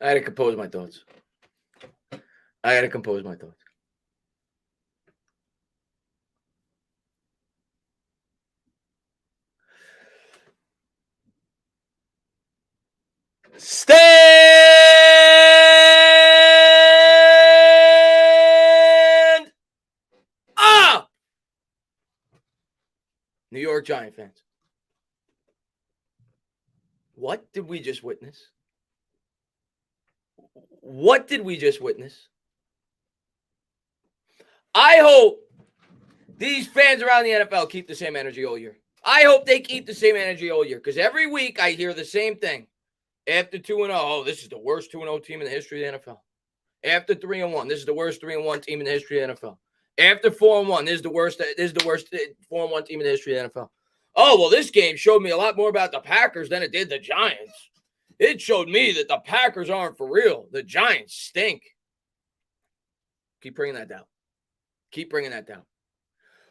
I had to compose my thoughts. Stand up! New York Giant fans. What did we just witness? What did we just witness? I hope these fans around the NFL keep the same energy all year. I hope they keep the same energy all year because every week I hear the same thing. After 2-0, oh, this is the worst 2-0 team in the history of the NFL. After 3-1, this is the worst 3-1 team in the history of the NFL. After 4-1, this is the worst 4-1 team in the history of the NFL. Oh, well, this game showed me a lot more about the Packers than it did the Giants. It showed me that the Packers aren't for real. The Giants stink. Keep bringing that down.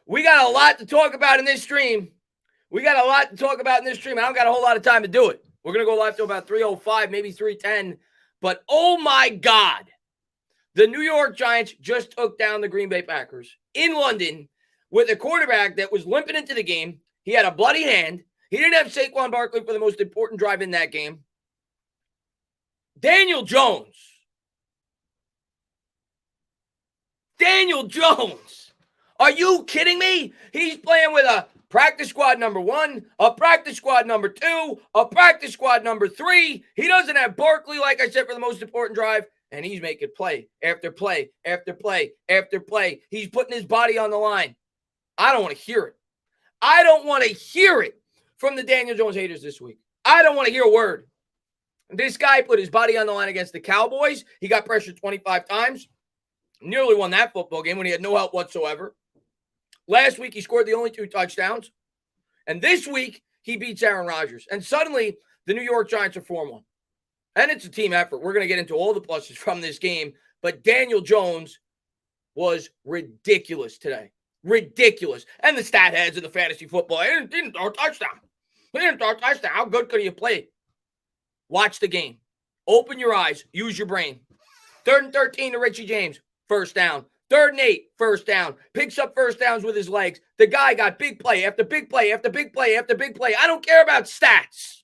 We got a lot to talk about in this stream. I don't got a whole lot of time to do it. We're going to go live to about 3:05, maybe 3:10. But, oh, my God. The New York Giants just took down the Green Bay Packers in London with a quarterback that was limping into the game. He had a bloody hand. He didn't have Saquon Barkley for the most important drive in that game. Daniel Jones. Are you kidding me? He's playing with a practice squad number 1, a practice squad number 2, a practice squad number 3. He doesn't have Barkley, like I said, for the most important drive. And he's making play after play after play after play. He's putting his body on the line. I don't want to hear it. From the Daniel Jones haters this week. I don't want to hear a word. This guy put his body on the line against the Cowboys. He got pressured 25 times. Nearly won that football game when he had no help whatsoever. Last week, he scored the only 2 touchdowns. And this week, he beats Aaron Rodgers. And suddenly, the New York Giants are 4-1. And it's a team effort. We're going to get into all the pluses from this game. But Daniel Jones was ridiculous today. Ridiculous. And the stat heads of the fantasy football, he didn't throw a touchdown. How good could he have played? Watch the game. Open your eyes. Use your brain. 3rd and 13 to Richie James. First down. 3rd and 8. First down. Picks up first downs with his legs. The guy got big play after big play after big play after big play. I don't care about stats.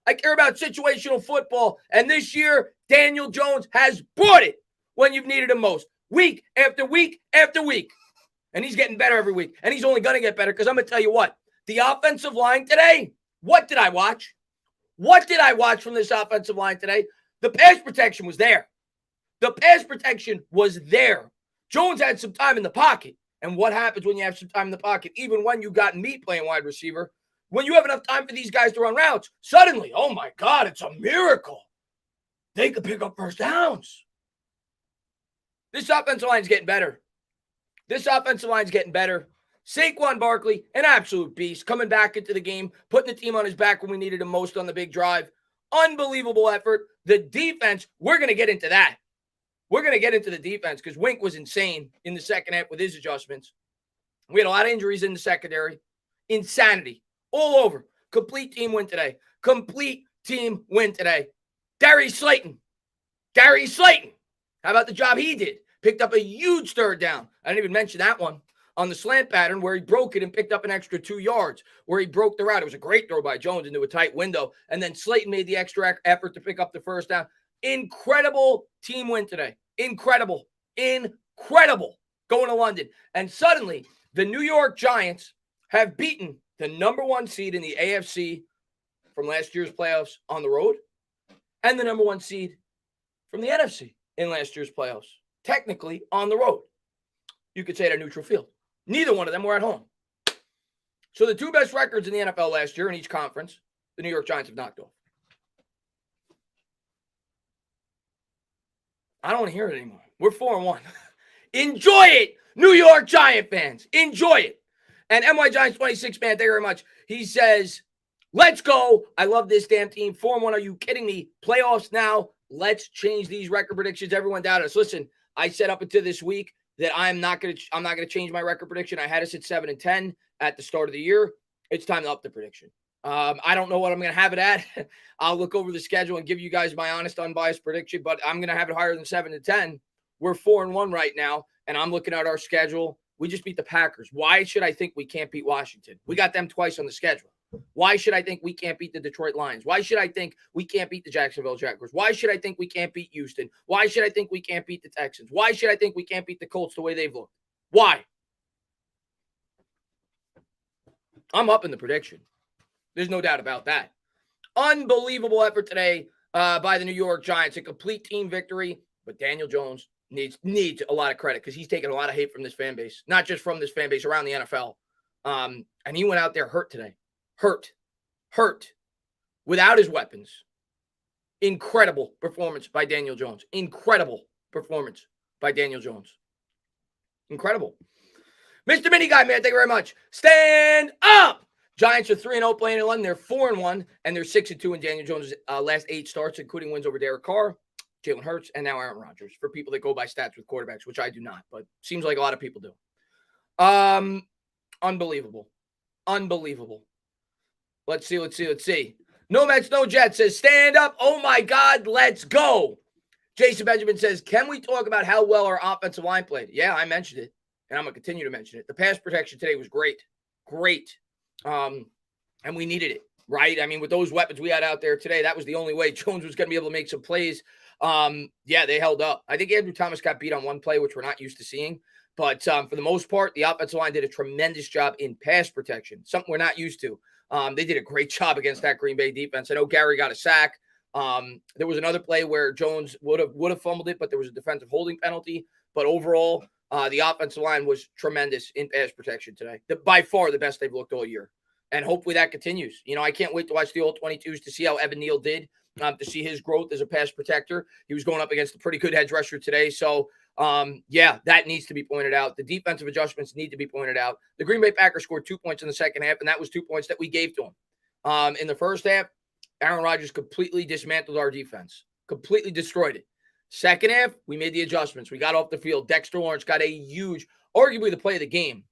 I care about situational football. And this year, Daniel Jones has brought it when you've needed him most. Week after week after week. And he's getting better every week. And he's only going to get better because I'm going to tell you what. The offensive line today, what did I watch? From this offensive line today? The pass protection was there. Jones had some time in the pocket. And what happens when you have some time in the pocket? Even when you got me playing wide receiver, when you have enough time for these guys to run routes, suddenly, oh my God, it's a miracle. They could pick up first downs. This offensive line is getting better. Saquon Barkley, an absolute beast, coming back into the game, putting the team on his back when we needed him most on the big drive. Unbelievable effort. The defense, we're going to get into that. We're going to get into the defense because Wink was insane in the second half with his adjustments. We had a lot of injuries in the secondary. Insanity. All over. Complete team win today. Darius Slayton. How about the job he did? Picked up a huge 3rd down. I didn't even mention that one on the slant pattern where he broke it and picked up an extra 2 yards, where he broke the route. It was a great throw by Jones into a tight window. And then Slayton made the extra effort to pick up the first down. Incredible team win today. Incredible. Going to London. And suddenly, the New York Giants have beaten the number 1 seed in the AFC from last year's playoffs on the road and the number 1 seed from the NFC in last year's playoffs, technically on the road. You could say at a neutral field. Neither one of them were at home. So the 2 best records in the NFL last year in each conference, the New York Giants have knocked off. I don't want to hear it anymore. We're 4-1. Enjoy it, New York Giant fans. Enjoy it. And NY Giants 26, man, thank you very much. He says, let's go. I love this damn team. 4-1, are you kidding me? Playoffs now. Let's change these record predictions. Everyone doubted us. Listen, I said up until this week that I'm not going to change my record prediction. I had us at 7-10 at the start of the year. It's time to up the prediction. I don't know what I'm going to have it at. I'll look over the schedule and give you guys my honest, unbiased prediction, but I'm going to have it higher than 7-10. We're 4-1 right now, and I'm looking at our schedule. We just beat the Packers. Why should I think we can't beat Washington? We got them twice on the schedule. Why should I think we can't beat the Detroit Lions? Why should I think we can't beat the Jacksonville Jaguars? Why should I think we can't beat Houston? Why should I think we can't beat the Texans? Why should I think we can't beat the Colts the way they've looked? Why? I'm up in the prediction. There's no doubt about that. Unbelievable effort today by the New York Giants. A complete team victory, but Daniel Jones needs a lot of credit because he's taking a lot of hate from this fan base, not just from this fan base, around the NFL. And he went out there hurt today. Hurt. Without his weapons. Incredible performance by Daniel Jones. Incredible performance by Daniel Jones. Incredible. Mr. Mini Guy, man, thank you very much. Stand up! Giants are 3-0 playing in London. They're 4-1, and they're 6-2 in Daniel Jones' last 8 starts, including wins over Derek Carr, Jalen Hurts, and now Aaron Rodgers, for people that go by stats with quarterbacks, which I do not, but seems like a lot of people do. Unbelievable. Let's see. No Mets, no Jets says, stand up. Oh, my God, let's go. Jason Benjamin says, can we talk about how well our offensive line played? Yeah, I mentioned it, and I'm going to continue to mention it. The pass protection today was great. And we needed it, right? I mean, with those weapons we had out there today, that was the only way Jones was going to be able to make some plays. Yeah, they held up. I think Andrew Thomas got beat on one play, which we're not used to seeing. But for the most part, the offensive line did a tremendous job in pass protection, something we're not used to. They did a great job against that Green Bay defense. I know Gary got a sack. There was another play where Jones would have fumbled it, but there was a defensive holding penalty. But overall, the offensive line was tremendous in pass protection today. By far the best they've looked all year. And hopefully that continues. You know, I can't wait to watch the old 22s to see how Evan Neal did, to see his growth as a pass protector. He was going up against a pretty good edge rusher today. So, yeah, that needs to be pointed out. The defensive adjustments need to be pointed out. The Green Bay Packers scored 2 points in the second half, and that was 2 points that we gave to them. In the first half, Aaron Rodgers completely dismantled our defense, completely destroyed it. Second half, we made the adjustments. We got off the field. Dexter Lawrence got a huge, arguably the play of the game.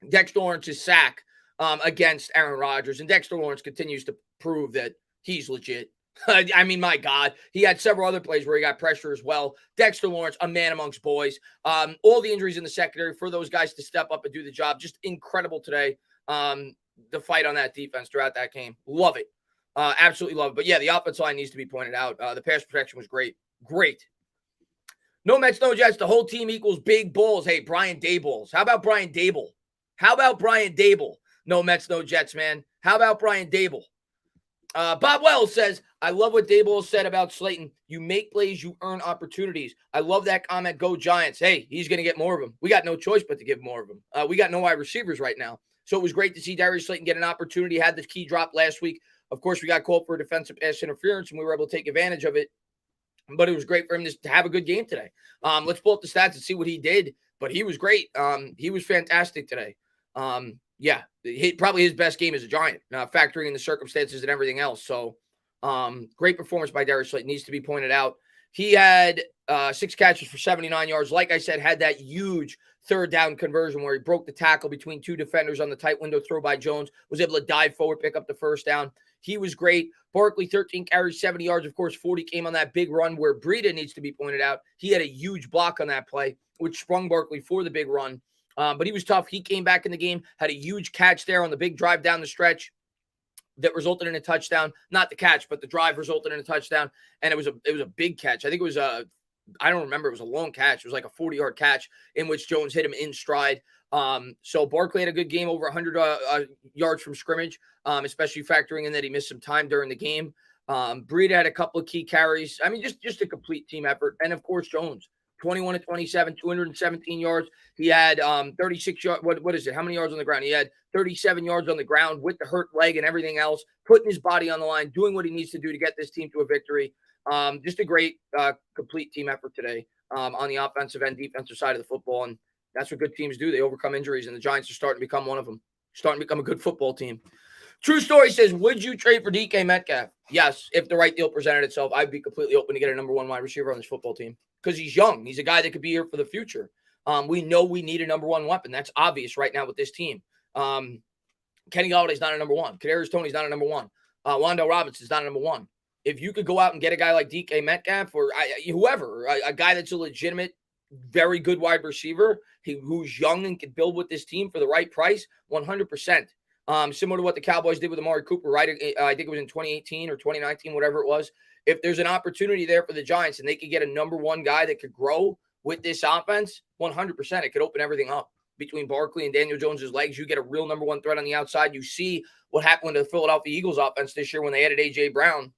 Dexter Lawrence's sack against Aaron Rodgers. And Dexter Lawrence continues to prove that he's legit. I mean, my God, he had several other plays where he got pressure as well. Dexter Lawrence, a man amongst boys. All the injuries in the secondary for those guys to step up and do the job. Just incredible today. The fight on that defense throughout that game. Love it. Absolutely love it. But yeah, the offensive line needs to be pointed out. The pass protection was great. No Mets, no Jets. The whole team equals big balls. Hey, Brian Daboll. How about Brian Daboll? No Mets, no Jets, man. How about Brian Daboll? Bob Wells says, I love what Daboll said about Slayton. You make plays, you earn opportunities. I love that comment. Go Giants. Hey, he's going to get more of them. We got no choice but to give more of them. We got no wide receivers right now. So it was great to see Darius Slayton get an opportunity. Had the key drop last week. Of course, we got called for defensive pass interference, and we were able to take advantage of it. But it was great for him to have a good game today. Let's pull up the stats and see what he did. But he was great. He was fantastic today. Yeah, probably his best game as a Giant, factoring in the circumstances and everything else. So great performance by Darius Slayton, needs to be pointed out. He had 6 catches for 79 yards. Like I said, had that huge third down conversion where he broke the tackle between 2 defenders on the tight window throw by Jones, was able to dive forward, pick up the first down. He was great. Barkley, 13 carries, 70 yards. Of course, 40 came on that big run where Breida needs to be pointed out. He had a huge block on that play, which sprung Barkley for the big run. But he was tough. He came back in the game, had a huge catch there on the big drive down the stretch that resulted in a touchdown. Not the catch, but the drive resulted in a touchdown. And it was a big catch. I think it was I don't remember. It was a long catch. It was like a 40-yard catch in which Jones hit him in stride. So Barkley had a good game, over 100 yards from scrimmage, especially factoring in that he missed some time during the game. Breida had a couple of key carries. I mean, just a complete team effort. And, of course, Jones, 21-27, 217 yards. He had 36 yards. What is it? How many yards on the ground? He had 37 yards on the ground with the hurt leg and everything else, putting his body on the line, doing what he needs to do to get this team to a victory. Just a great complete team effort today on the offensive and defensive side of the football. And that's what good teams do. They overcome injuries, and the Giants are starting to become one of them, starting to become a good football team. True Story says, would you trade for DK Metcalf? Yes, if the right deal presented itself, I'd be completely open to get a number 1 wide receiver on this football team because he's young. He's a guy that could be here for the future. We know we need a number 1 weapon. That's obvious right now with this team. Kenny Galladay's not a number one. Kadarius Toney's not a number one. Wan'Dale Robinson's not a number one. If you could go out and get a guy like DK Metcalf or whoever, a guy that's a legitimate, very good wide receiver who's young and can build with this team for the right price, 100%. Similar to what the Cowboys did with Amari Cooper, right? I think it was in 2018 or 2019, whatever it was. If there's an opportunity there for the Giants and they could get a number one guy that could grow with this offense, 100%, it could open everything up. Between Barkley and Daniel Jones's legs, you get a real number one threat on the outside. You see what happened to the Philadelphia Eagles offense this year when they added A.J. Brown.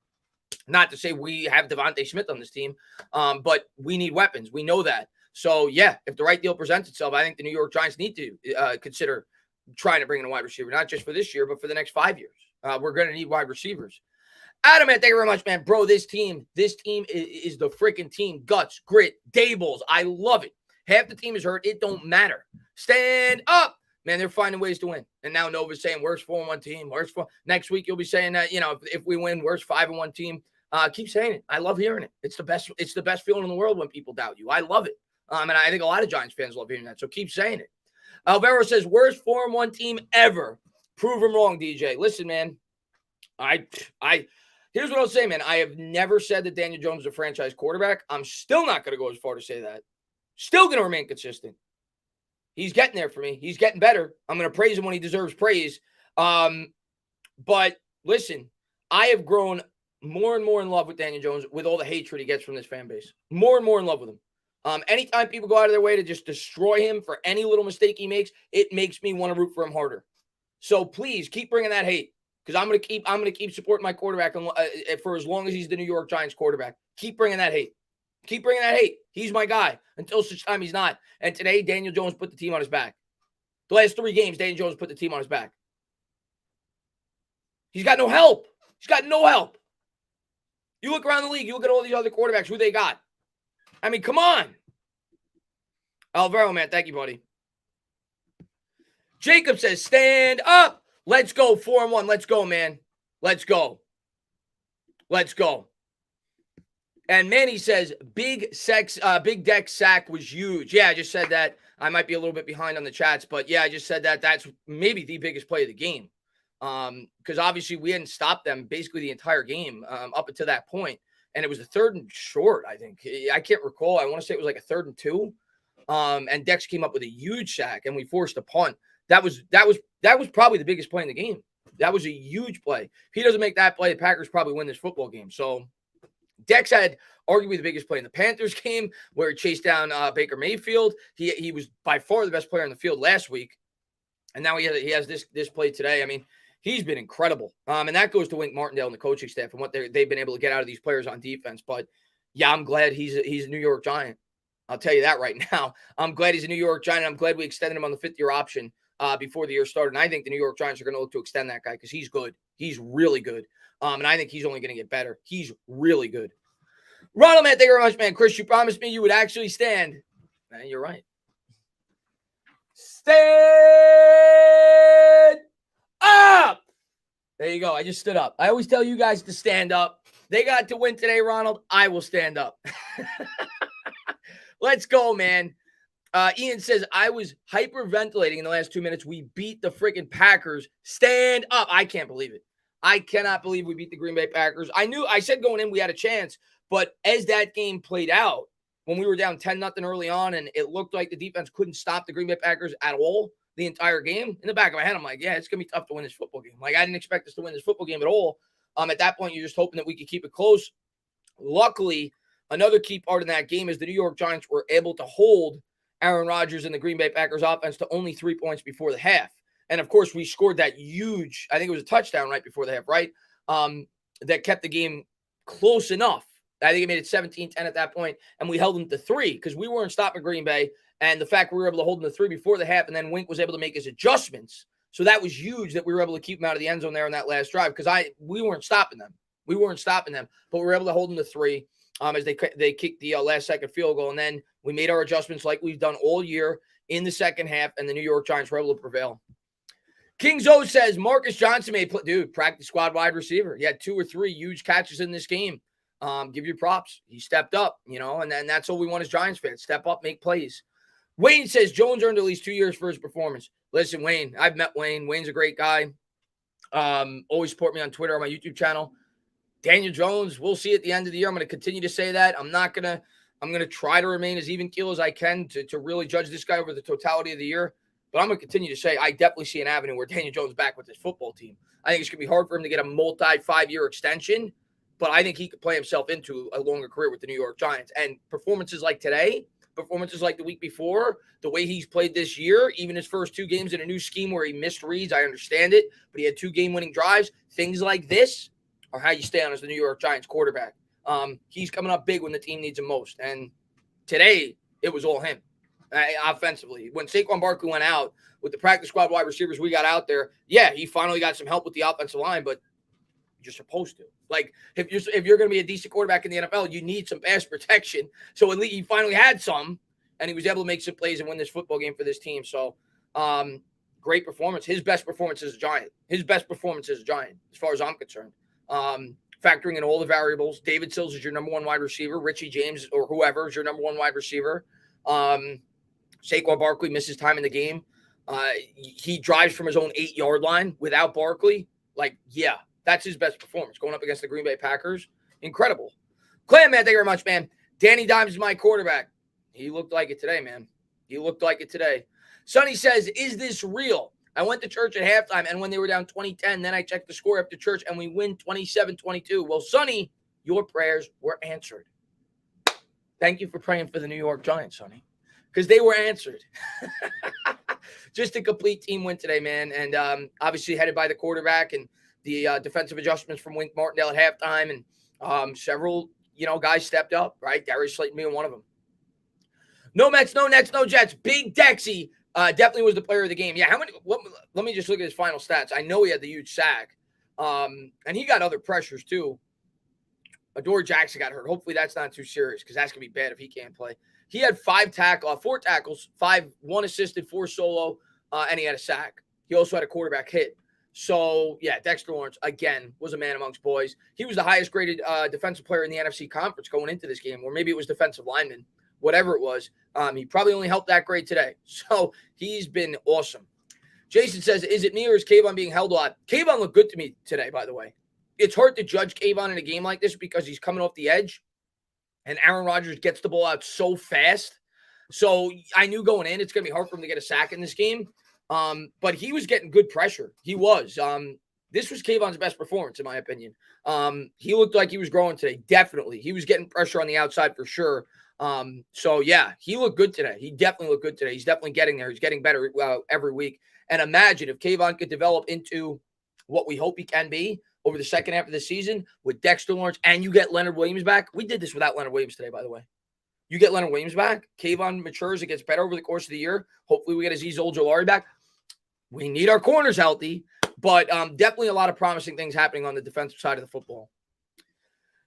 Not to say we have Devontae Smith on this team, but we need weapons. We know that. So, yeah, if the right deal presents itself, I think the New York Giants need to consider trying to bring in a wide receiver, not just for this year, but for the next 5 years. We're going to need wide receivers. Adam, man, thank you very much, man. Bro, this team is the freaking team. Guts, grit, Dables. I love it. Half the team is hurt. It don't matter. Stand up. Man, they're finding ways to win. And now Nova's saying, worst 4-1 team. Next week, you'll be saying that, if we win, worst 5-1 team. Keep saying it. I love hearing it. It's the best feeling in the world when people doubt you. I love it. And I think a lot of Giants fans love hearing that. So keep saying it. Alvaro says, worst 4-1 team ever. Prove him wrong, DJ. Listen, man. Here's what I'll say, man. I have never said that Daniel Jones is a franchise quarterback. I'm still not going to go as far to say that. Still going to remain consistent. He's getting there for me. He's getting better. I'm going to praise him when he deserves praise. But listen, I have grown more and more in love with Daniel Jones with all the hatred he gets from this fan base. More and more in love with him. Anytime people go out of their way to just destroy him for any little mistake he makes, it makes me want to root for him harder. So please keep bringing that hate because I'm going to keep supporting my quarterback for as long as he's the New York Giants quarterback. Keep bringing that hate. Keep bringing that hate. He's my guy until such time he's not. And today, Daniel Jones put the team on his back. The last 3 games, Daniel Jones put the team on his back. He's got no help. He's got no help. You look around the league, you look at all these other quarterbacks, who they got. I mean, come on. Alvaro, man, thank you, buddy. Jacob says, stand up. Let's go, 4-1. Let's go, man. Let's go. Let's go. And Manny says, big deck sack was huge. Yeah, I just said that. I might be a little bit behind on the chats, but yeah, I just said that. That's maybe the biggest play of the game. Because obviously we hadn't stopped them basically the entire game up until that point. And it was a 3rd and short, I think. I can't recall. I want to say it was like a 3rd and 2. And Dex came up with a huge sack, and we forced a punt. That was probably the biggest play in the game. That was a huge play. If he doesn't make that play, the Packers probably win this football game. So Dex had arguably the biggest play in the Panthers game where he chased down Baker Mayfield. He was by far the best player in the field last week. And now he has this play today. I mean, he's been incredible. And that goes to Wink Martindale and the coaching staff and what they've been able to get out of these players on defense. But, yeah, I'm glad he's a New York Giant. I'll tell you that right now. I'm glad he's a New York Giant. I'm glad we extended him on the 5th-year option before the year started. And I think the New York Giants are going to look to extend that guy because he's good. He's really good. And I think he's only going to get better. He's really good. Ronald, man, thank you very much, man. Chris, you promised me you would actually stand. Man, you're right. Stand up. There you go. I just stood up. I always tell you guys to stand up. They got to win today, Ronald. I will stand up. Let's go, man. Ian says, I was hyperventilating in the last 2 minutes. We beat the freaking Packers. Stand up. I can't believe it. I cannot believe we beat the Green Bay Packers. I said going in we had a chance, but as that game played out, when we were down 10-0 early on and it looked like the defense couldn't stop the Green Bay Packers at all the entire game, in the back of my head, I'm like, yeah, it's going to be tough to win this football game. Like, I didn't expect us to win this football game at all. At that point, you're just hoping that we could keep it close. Luckily, another key part in that game is the New York Giants were able to hold Aaron Rodgers and the Green Bay Packers offense to only 3 points before the half. And, of course, we scored that huge, I think it was a touchdown right before the half, right? That kept the game close enough. I think it made it 17-10 at that point, and we held them to 3 because we weren't stopping Green Bay. And the fact we were able to hold them to 3 before the half, and then Wink was able to make his adjustments. So that was huge that we were able to keep them out of the end zone there in that last drive because we weren't stopping them. We weren't stopping them, but we were able to hold them to 3 as they kicked the last-second field goal. And then we made our adjustments like we've done all year in the second half, and the New York Giants were able to prevail. King Zoe says, Marcus Johnson practice squad wide receiver. He had 2 or 3 huge catches in this game. Give you props. He stepped up, and then that's all we want as Giants fans. Step up, make plays. Wayne says Jones earned at least 2 years for his performance. Listen, Wayne, I've met Wayne. Wayne's a great guy. Always support me on Twitter, on my YouTube channel. Daniel Jones, we'll see at the end of the year. I'm going to continue to say that. I'm going to try to remain as even keel as I can to really judge this guy over the totality of the year. But I'm going to continue to say I definitely see an avenue where Daniel Jones is back with his football team. I think it's going to be hard for him to get a multi-5-year extension, but I think he could play himself into a longer career with the New York Giants. And performances like today, performances like the week before, the way he's played this year, even his first 2 games in a new scheme where he missed reads, I understand it, but he had 2 game-winning drives. Things like this are how you stay on as the New York Giants quarterback. He's coming up big when the team needs him most. And today, it was all him offensively. When Saquon Barkley went out with the practice squad wide receivers we got out there, yeah, he finally got some help with the offensive line, but you're supposed to. Like, if you're going to be a decent quarterback in the NFL, you need some pass protection. So at least he finally had some, and he was able to make some plays and win this football game for this team. So, great performance. His best performance as a Giant. His best performance as a Giant, as far as I'm concerned. Factoring in all the variables, David Sills is your number 1 wide receiver. Richie James or whoever is your number 1 wide receiver. Saquon Barkley misses time in the game. He drives from his own 8-yard line without Barkley. Like, yeah, that's his best performance. Going up against the Green Bay Packers, incredible. Clan, man, thank you very much, man. Danny Dimes is my quarterback. He looked like it today, man. He looked like it today. Sonny says, is this real? I went to church at halftime, and when they were down 20-10, then I checked the score after church, and we win 27-22. Well, Sonny, your prayers were answered. Thank you for praying for the New York Giants, Sonny, because they were answered. Just a complete team win today, man, and obviously headed by the quarterback and the defensive adjustments from Wink Martindale at halftime, and several, guys stepped up, right? Darius Slayton being one of them. No Mets, no Nets, no Jets. Big Dexy definitely was the player of the game. Yeah, let me just look at his final stats. I know he had the huge sack, and he got other pressures too. Adore Jackson got hurt. Hopefully that's not too serious because that's going to be bad if he can't play. He had 4 tackles, 1 assisted, 4 solo, and he had a sack. He also had a quarterback hit. So, yeah, Dexter Lawrence, again, was a man amongst boys. He was the highest graded defensive player in the NFC Conference going into this game, or maybe it was defensive lineman, whatever it was. He probably only helped that grade today. So, he's been awesome. Jason says, is it me or is Kayvon being held a lot? Kayvon looked good to me today, by the way. It's hard to judge Kayvon in a game like this because he's coming off the edge, and Aaron Rodgers gets the ball out so fast. So, I knew going in it's going to be hard for him to get a sack in this game. But he was getting good pressure. He was. This was Kayvon's best performance, in my opinion. He looked like he was growing today. Definitely. He was getting pressure on the outside for sure. So, yeah, he looked good today. He definitely looked good today. He's definitely getting there. He's getting better every week. And imagine if Kayvon could develop into what we hope he can be over the second half of the season with Dexter Lawrence, and you get Leonard Williams back. We did this without Leonard Williams today, by the way. You get Leonard Williams back. Kayvon matures. It gets better over the course of the year. Hopefully we get Azeez Ojulari back. We need our corners healthy, but definitely a lot of promising things happening on the defensive side of the football.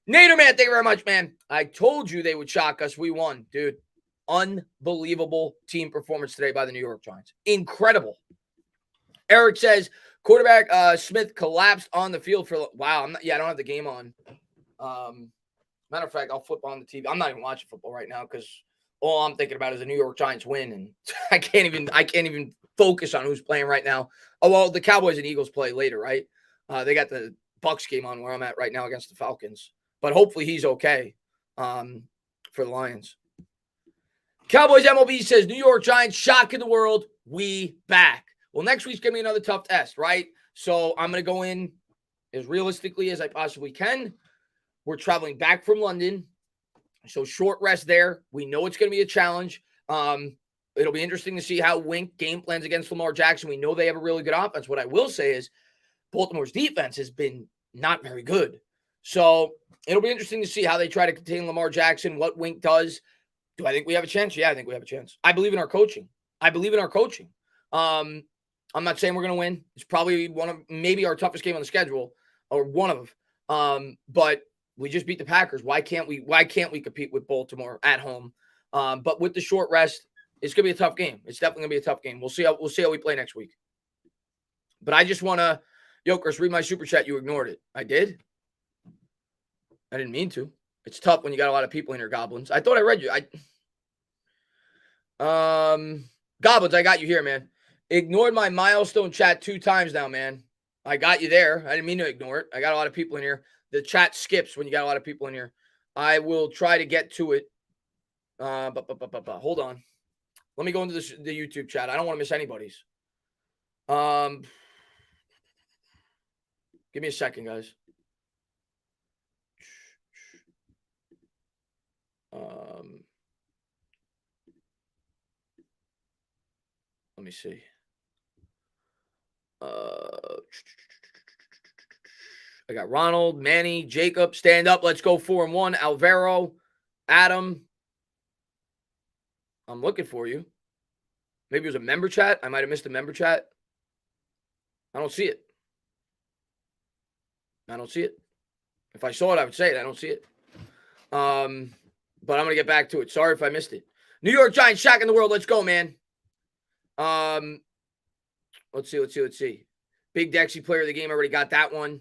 Nader, man, thank you very much, man. I told you they would shock us. We won, dude. Unbelievable team performance today by the New York Giants. Incredible. Eric says, quarterback Smith collapsed on the field for – wow, I don't have the game on. Matter of fact, I'll flip on the TV. I'm not even watching football right now because all I'm thinking about is the New York Giants win, and I can't even focus on who's playing right now. Oh, well, the Cowboys and Eagles play later, right? They got the Bucs game on where I'm at right now against the Falcons. But hopefully he's okay for the Lions. Cowboys MLB says, New York Giants, shock in the world. We back. Well, next week's going to be another tough test, right? So I'm going to go in as realistically as I possibly can. We're traveling back from London. So short rest there. We know it's going to be a challenge. It'll be interesting to see how Wink game plans against Lamar Jackson. We know they have a really good offense. What I will say is Baltimore's defense has been not very good. So it'll be interesting to see how they try to contain Lamar Jackson, what Wink does. Do I think we have a chance? Yeah, I think we have a chance. I believe in our coaching. I'm not saying we're going to win. It's probably maybe our toughest game on the schedule, or one of them. But we just beat the Packers. Why can't we compete with Baltimore at home? But with the short rest, it's going to be a tough game. It's definitely going to be a tough game. We'll see how we play next week. But I just want to, Chris, read my super chat. You ignored it. I did? I didn't mean to. It's tough when you got a lot of people in your goblins. I thought I read you. Goblins, I got you here, man. Ignored my milestone chat 2 times now, man. I got you there. I didn't mean to ignore it. I got a lot of people in here. The chat skips when you got a lot of people in here. I will try to get to it. Hold on. Let me go into the YouTube chat. I don't want to miss anybody's. Give me a second, guys. Let me see. I got Ronald, Manny, Jacob, stand up. Let's go 4-1. Alvaro, Adam. I'm looking for you. Maybe it was a member chat. I might have missed a member chat. I don't see it. I don't see it. If I saw it, I would say it. I don't see it. But I'm going to get back to it. Sorry if I missed it. New York Giants, Shaq in the world. Let's go, man. Let's see. Big Dexy player of the game. Already got that one.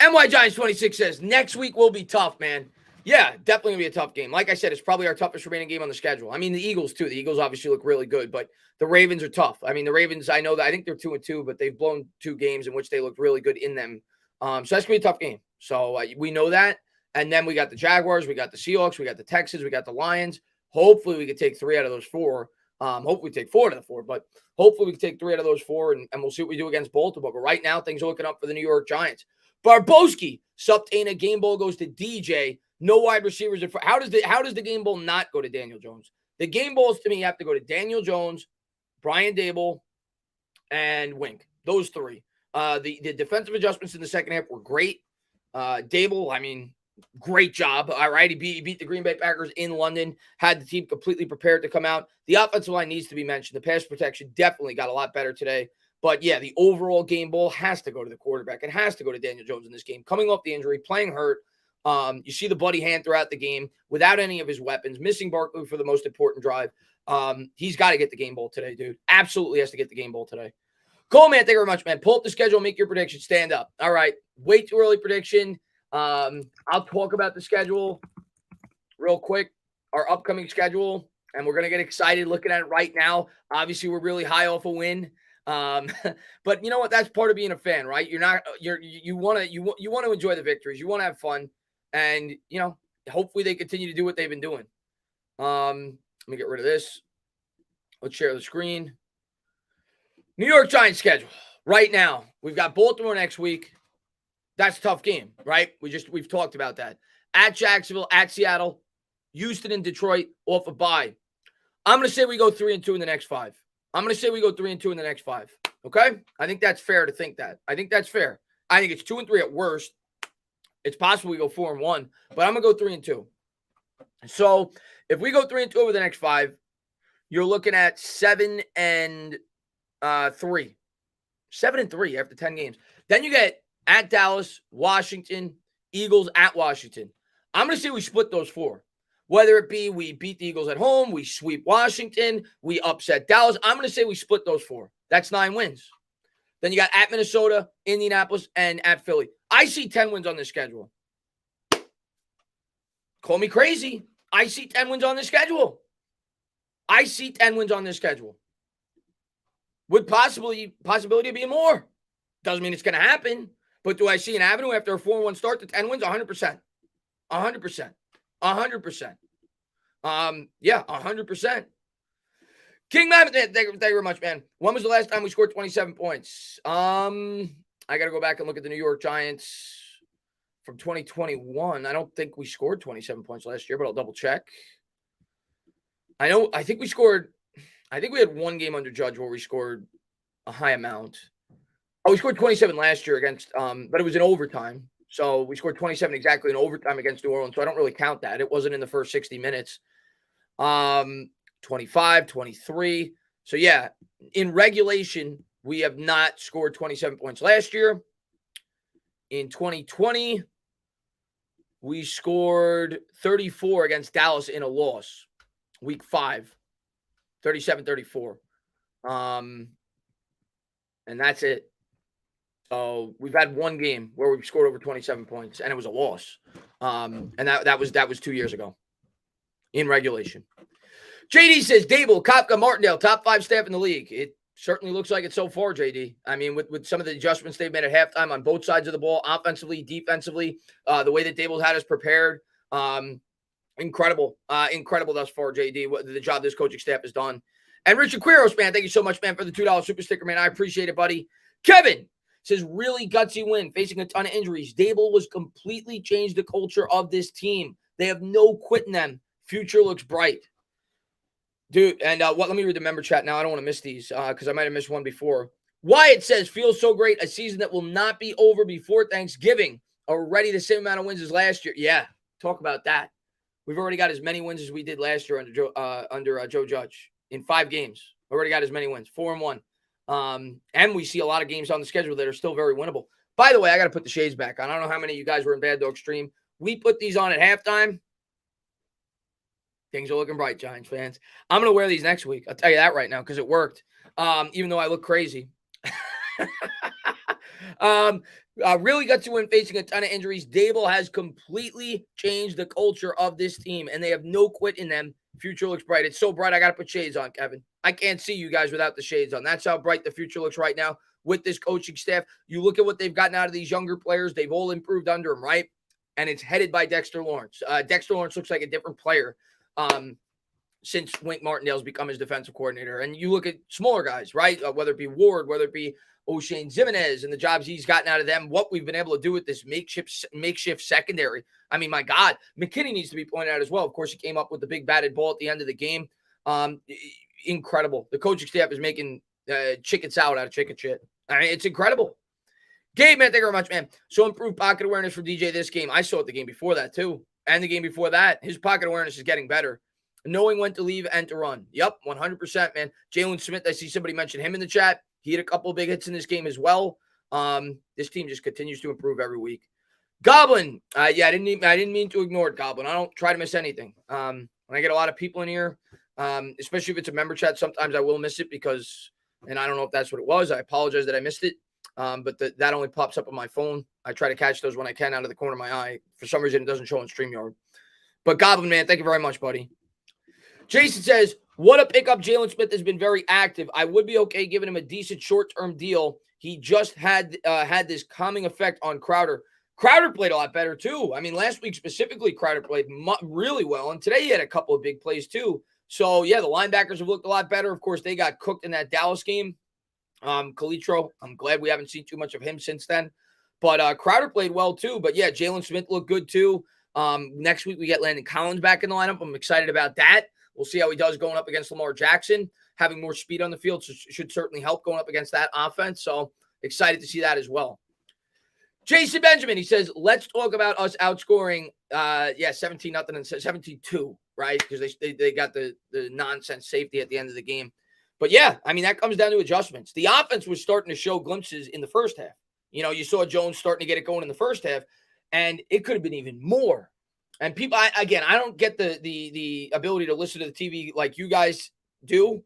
NY Giants 26 says, next week will be tough, man. Yeah, definitely going to be a tough game. Like I said, it's probably our toughest remaining game on the schedule. I mean, the Eagles, too. The Eagles obviously look really good, but the Ravens are tough. I mean, the Ravens, I know that. I think they're 2-2, but they've blown 2 games in which they looked really good in them. So that's going to be a tough game. So we know that. And then we got the Jaguars, we got the Seahawks, we got the Texans, we got the Lions. Hopefully we can take 3 out of those 4. Hopefully we take 4 out of the 4, but hopefully we can take 3 out of those 4, and we'll see what we do against Baltimore. But right now, things are looking up for the New York Giants. Barboski, Subtana, game ball goes to DJ. No wide receivers. How does the game ball not go to Daniel Jones? The game balls, to me, have to go to Daniel Jones, Brian Dable, and Wink. Those 3. The defensive adjustments in the second half were great. Dable, I mean, great job. All right. He beat the Green Bay Packers in London, had the team completely prepared to come out. The offensive line needs to be mentioned. The pass protection definitely got a lot better today. But yeah, the overall game ball has to go to the quarterback. It has to go to Daniel Jones in this game. Coming off the injury, playing hurt. You see the bloody hand throughout the game without any of his weapons, missing Barkley for the most important drive. He's got to get the game ball today, dude. Absolutely has to get the game ball today. Cool, man. Thank you very much, man. Pull up the schedule, make your prediction, stand up. All right. Way too early prediction. I'll talk about the schedule real quick, our upcoming schedule, and we're going to get excited looking at it right now. Obviously, we're really high off a win. But you know what? That's part of being a fan, right? You want to enjoy the victories. You want to have fun. And, you know, hopefully they continue to do what they've been doing. Let me get rid of this. Let's share the screen. New York Giants schedule right now. We've got Baltimore next week. That's a tough game, right? We've talked about that. At Jacksonville, at Seattle, Houston, and Detroit off a bye. I'm going to say we go 3-2 in the next 5. Okay? I think that's fair to think that. I think that's fair. I think it's 2-3 at worst. It's possible we go 4-1, but I'm going to go 3-2. So if we go 3-2 over the next 5, you're looking at 7-3. 7-3 after 10 games. Then you get at Dallas, Washington, Eagles at Washington. I'm going to say we split those 4. Whether it be we beat the Eagles at home, we sweep Washington, we upset Dallas. I'm going to say we split those 4. That's 9 wins. Then you got at Minnesota, Indianapolis, and at Philly. I see 10 wins on this schedule. Call me crazy. I see 10 wins on this schedule. With possibility of being more. Doesn't mean it's going to happen. But do I see an avenue after a 4-1 start to 10 wins? 100%. 100%. 100%. Yeah, 100%. King Mammoth, thank you very much, man. When was the last time we scored 27 points? I got to go back and look at the New York Giants from 2021. I don't think we scored 27 points last year, but I'll double check. I think we had one game under Judge where we scored a high amount. Oh, we scored 27 last year against, but it was in overtime. So we scored 27 exactly in overtime against New Orleans. So I don't really count that. It wasn't in the first 60 minutes. 25, 23. So yeah, in regulation, we have not scored 27 points last year. In 2020, we scored 34 against Dallas in a loss. Week 5, 37-34. And that's it. So we've had one game where we've scored over 27 points, and it was a loss. And that was 2 years ago in regulation. JD says, Dable, Kopka, Martindale, top 5 staff in the league. It certainly looks like it so far, JD. I mean, with some of the adjustments they've made at halftime on both sides of the ball, offensively, defensively, the way that Dable's had us prepared, incredible thus far, JD, what the job this coaching staff has done. And Richard Quiros, man, thank you so much, man, for the $2 super sticker, man. I appreciate it, buddy. Kevin says, really gutsy win, facing a ton of injuries. Dable was completely changed the culture of this team. They have no quit in them. Future looks bright. Dude, and let me read the member chat now. I don't want to miss these because I might have missed one before. Wyatt says, feels so great. A season that will not be over before Thanksgiving. Already the same amount of wins as last year. Yeah, talk about that. We've already got as many wins as we did last year under Joe Judge in 5 games. Already got as many wins, 4-1. And we see a lot of games on the schedule that are still very winnable. By the way, I got to put the shades back on. I don't know how many of you guys were in Bad Dog Stream. We put these on at halftime. Things are looking bright, Giants fans. I'm going to wear these next week. I'll tell you that right now because it worked, even though I look crazy. Really got to win facing a ton of injuries. Dable has completely changed the culture of this team, and they have no quit in them. Future looks bright. It's so bright, I got to put shades on, Kevin. I can't see you guys without the shades on. That's how bright the future looks right now with this coaching staff. You look at what they've gotten out of these younger players. They've all improved under him, right? And it's headed by Dexter Lawrence. Dexter Lawrence looks like a different player since Wink Martindale's become his defensive coordinator. And you look at smaller guys, right? Whether it be Ward, whether it be O'Shane Zimenez and the jobs he's gotten out of them, what we've been able to do with this makeshift secondary. I mean, my God, McKinney needs to be pointed out as well. Of course, he came up with the big batted ball at the end of the game. Incredible. The coaching staff is making chicken salad out of chicken shit. I mean, it's incredible. Gabe, man, thank you very much, man. So improved pocket awareness for DJ this game. I saw it the game before that, too. And the game before that. His pocket awareness is getting better. Knowing when to leave and to run. Yep, 100%, man. Jalen Smith, I see somebody mention him in the chat. He had a couple of big hits in this game as well. This team just continues to improve every week. Goblin. I didn't mean to ignore it, Goblin. I don't try to miss anything. When I get a lot of people in here, especially if it's a member chat, sometimes I will miss it because, and I don't know if that's what it was. I apologize that I missed it. But that only pops up on my phone. I try to catch those when I can out of the corner of my eye. For some reason, it doesn't show on StreamYard. But Goblin, man, thank you very much, buddy. Jason says, what a pickup. Jalen Smith has been very active. I would be okay giving him a decent short-term deal. He just had this calming effect on Crowder. Crowder played a lot better, too. I mean, last week specifically, Crowder played really well. And today he had a couple of big plays, too. So, yeah, the linebackers have looked a lot better. Of course, they got cooked in that Dallas game. Calitro, I'm glad we haven't seen too much of him since then. But Crowder played well, too. But, yeah, Jalen Smith looked good, too. Next week we get Landon Collins back in the lineup. I'm excited about that. We'll see how he does going up against Lamar Jackson. Having more speed on the field should certainly help going up against that offense. So excited to see that as well. Jason Benjamin, he says, let's talk about us outscoring, 17-0 and 17-2, right? Because they got the nonsense safety at the end of the game. But, yeah, I mean, that comes down to adjustments. The offense was starting to show glimpses in the first half. You know, you saw Jones starting to get it going in the first half, and it could have been even more. And people, I don't get the ability to listen to the TV like you guys do.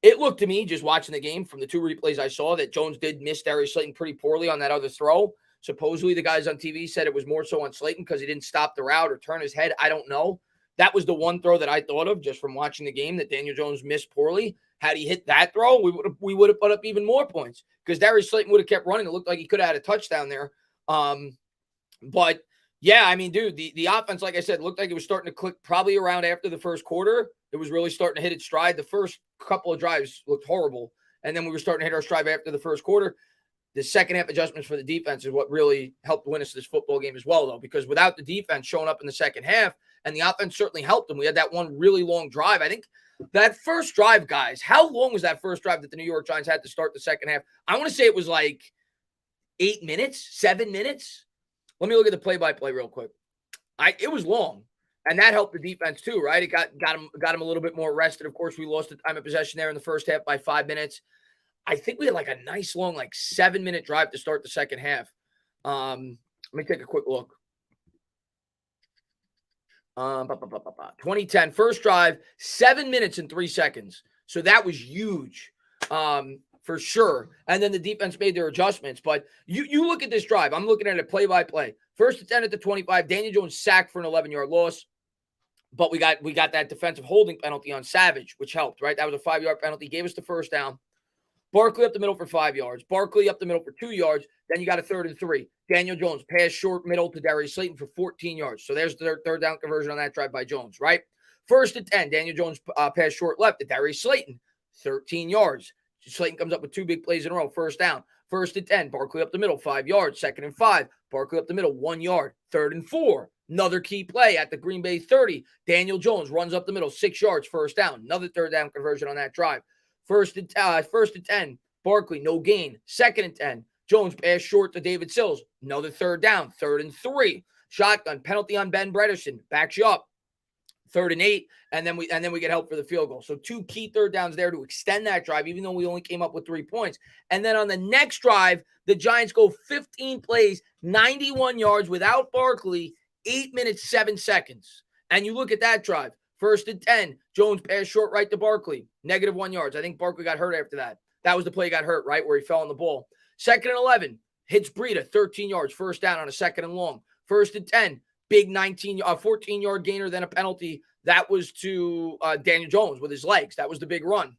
It looked to me, just watching the game from the 2 replays I saw, that Jones did miss Darius Slayton pretty poorly on that other throw. Supposedly, the guys on TV said it was more so on Slayton because he didn't stop the route or turn his head. I don't know. That was the one throw that I thought of just from watching the game that Daniel Jones missed poorly. Had he hit that throw, we would have put up even more points because Darius Slayton would have kept running. It looked like he could have had a touchdown there. But yeah, I mean, dude, the offense, like I said, looked like it was starting to click probably around after the first quarter. It was really starting to hit its stride. The first couple of drives looked horrible. And then we were starting to hit our stride after the first quarter. The second half adjustments for the defense is what really helped win us this football game as well, though, because without the defense showing up in the second half, and the offense certainly helped them. We had that one really long drive. I think that first drive, guys, how long was that first drive that the New York Giants had to start the second half? I want to say it was like 8 minutes, 7 minutes. Let me look at the play-by-play real quick. It was long, and that helped the defense too, right? It got him a little bit more rested. Of course, we lost the time of possession there in the first half by 5 minutes. I think we had like a nice long, 7-minute drive to start the second half. Let me take a quick look. 2010, first drive, 7 minutes and 3 seconds. So that was huge. For sure. And then the defense made their adjustments. But you look at this drive. I'm looking at it play-by-play. First and 10 at the 25. Daniel Jones sacked for an 11-yard loss. But we got that defensive holding penalty on Savage, which helped, right? That was a 5-yard penalty, gave us the first down. Barkley up the middle for 5 yards. Barkley up the middle for 2 yards. Then you got a 3rd and 3. Daniel Jones pass short middle to Darius Slayton for 14 yards. So there's the third down conversion on that drive by Jones, right? 1st and 10. Daniel Jones pass short left to Darius Slayton, 13 yards. Slayton comes up with 2 big plays in a row. 1st down. 1st and 10. Barkley up the middle, 5 yards. 2nd and 5. Barkley up the middle, 1 yard. 3rd and 4. Another key play at the Green Bay 30. Daniel Jones runs up the middle, 6 yards, 1st down. Another 3rd down conversion on that drive. 1st and 10. Barkley, no gain. 2nd and 10. Jones pass short to David Sills. Another 3rd down. 3rd and 3. Shotgun penalty on Ben Bredesen. Backs you up. 3rd and 8. And then we get help for the field goal. So 2 key 3rd downs there to extend that drive, even though we only came up with 3 points. And then on the next drive, the Giants go 15 plays, 91 yards without Barkley, 8 minutes, 7 seconds. And you look at that drive. 1st and 10. Jones pass short right to Barkley. -1 yards. I think Barkley got hurt after that. That was the play he got hurt, right, where he fell on the ball. 2nd and 11, hits Breida, 13 yards, 1st down on a 2nd and long. 1st and 10, big 14-yard gainer, then a penalty. That was to Daniel Jones with his legs. That was the big run.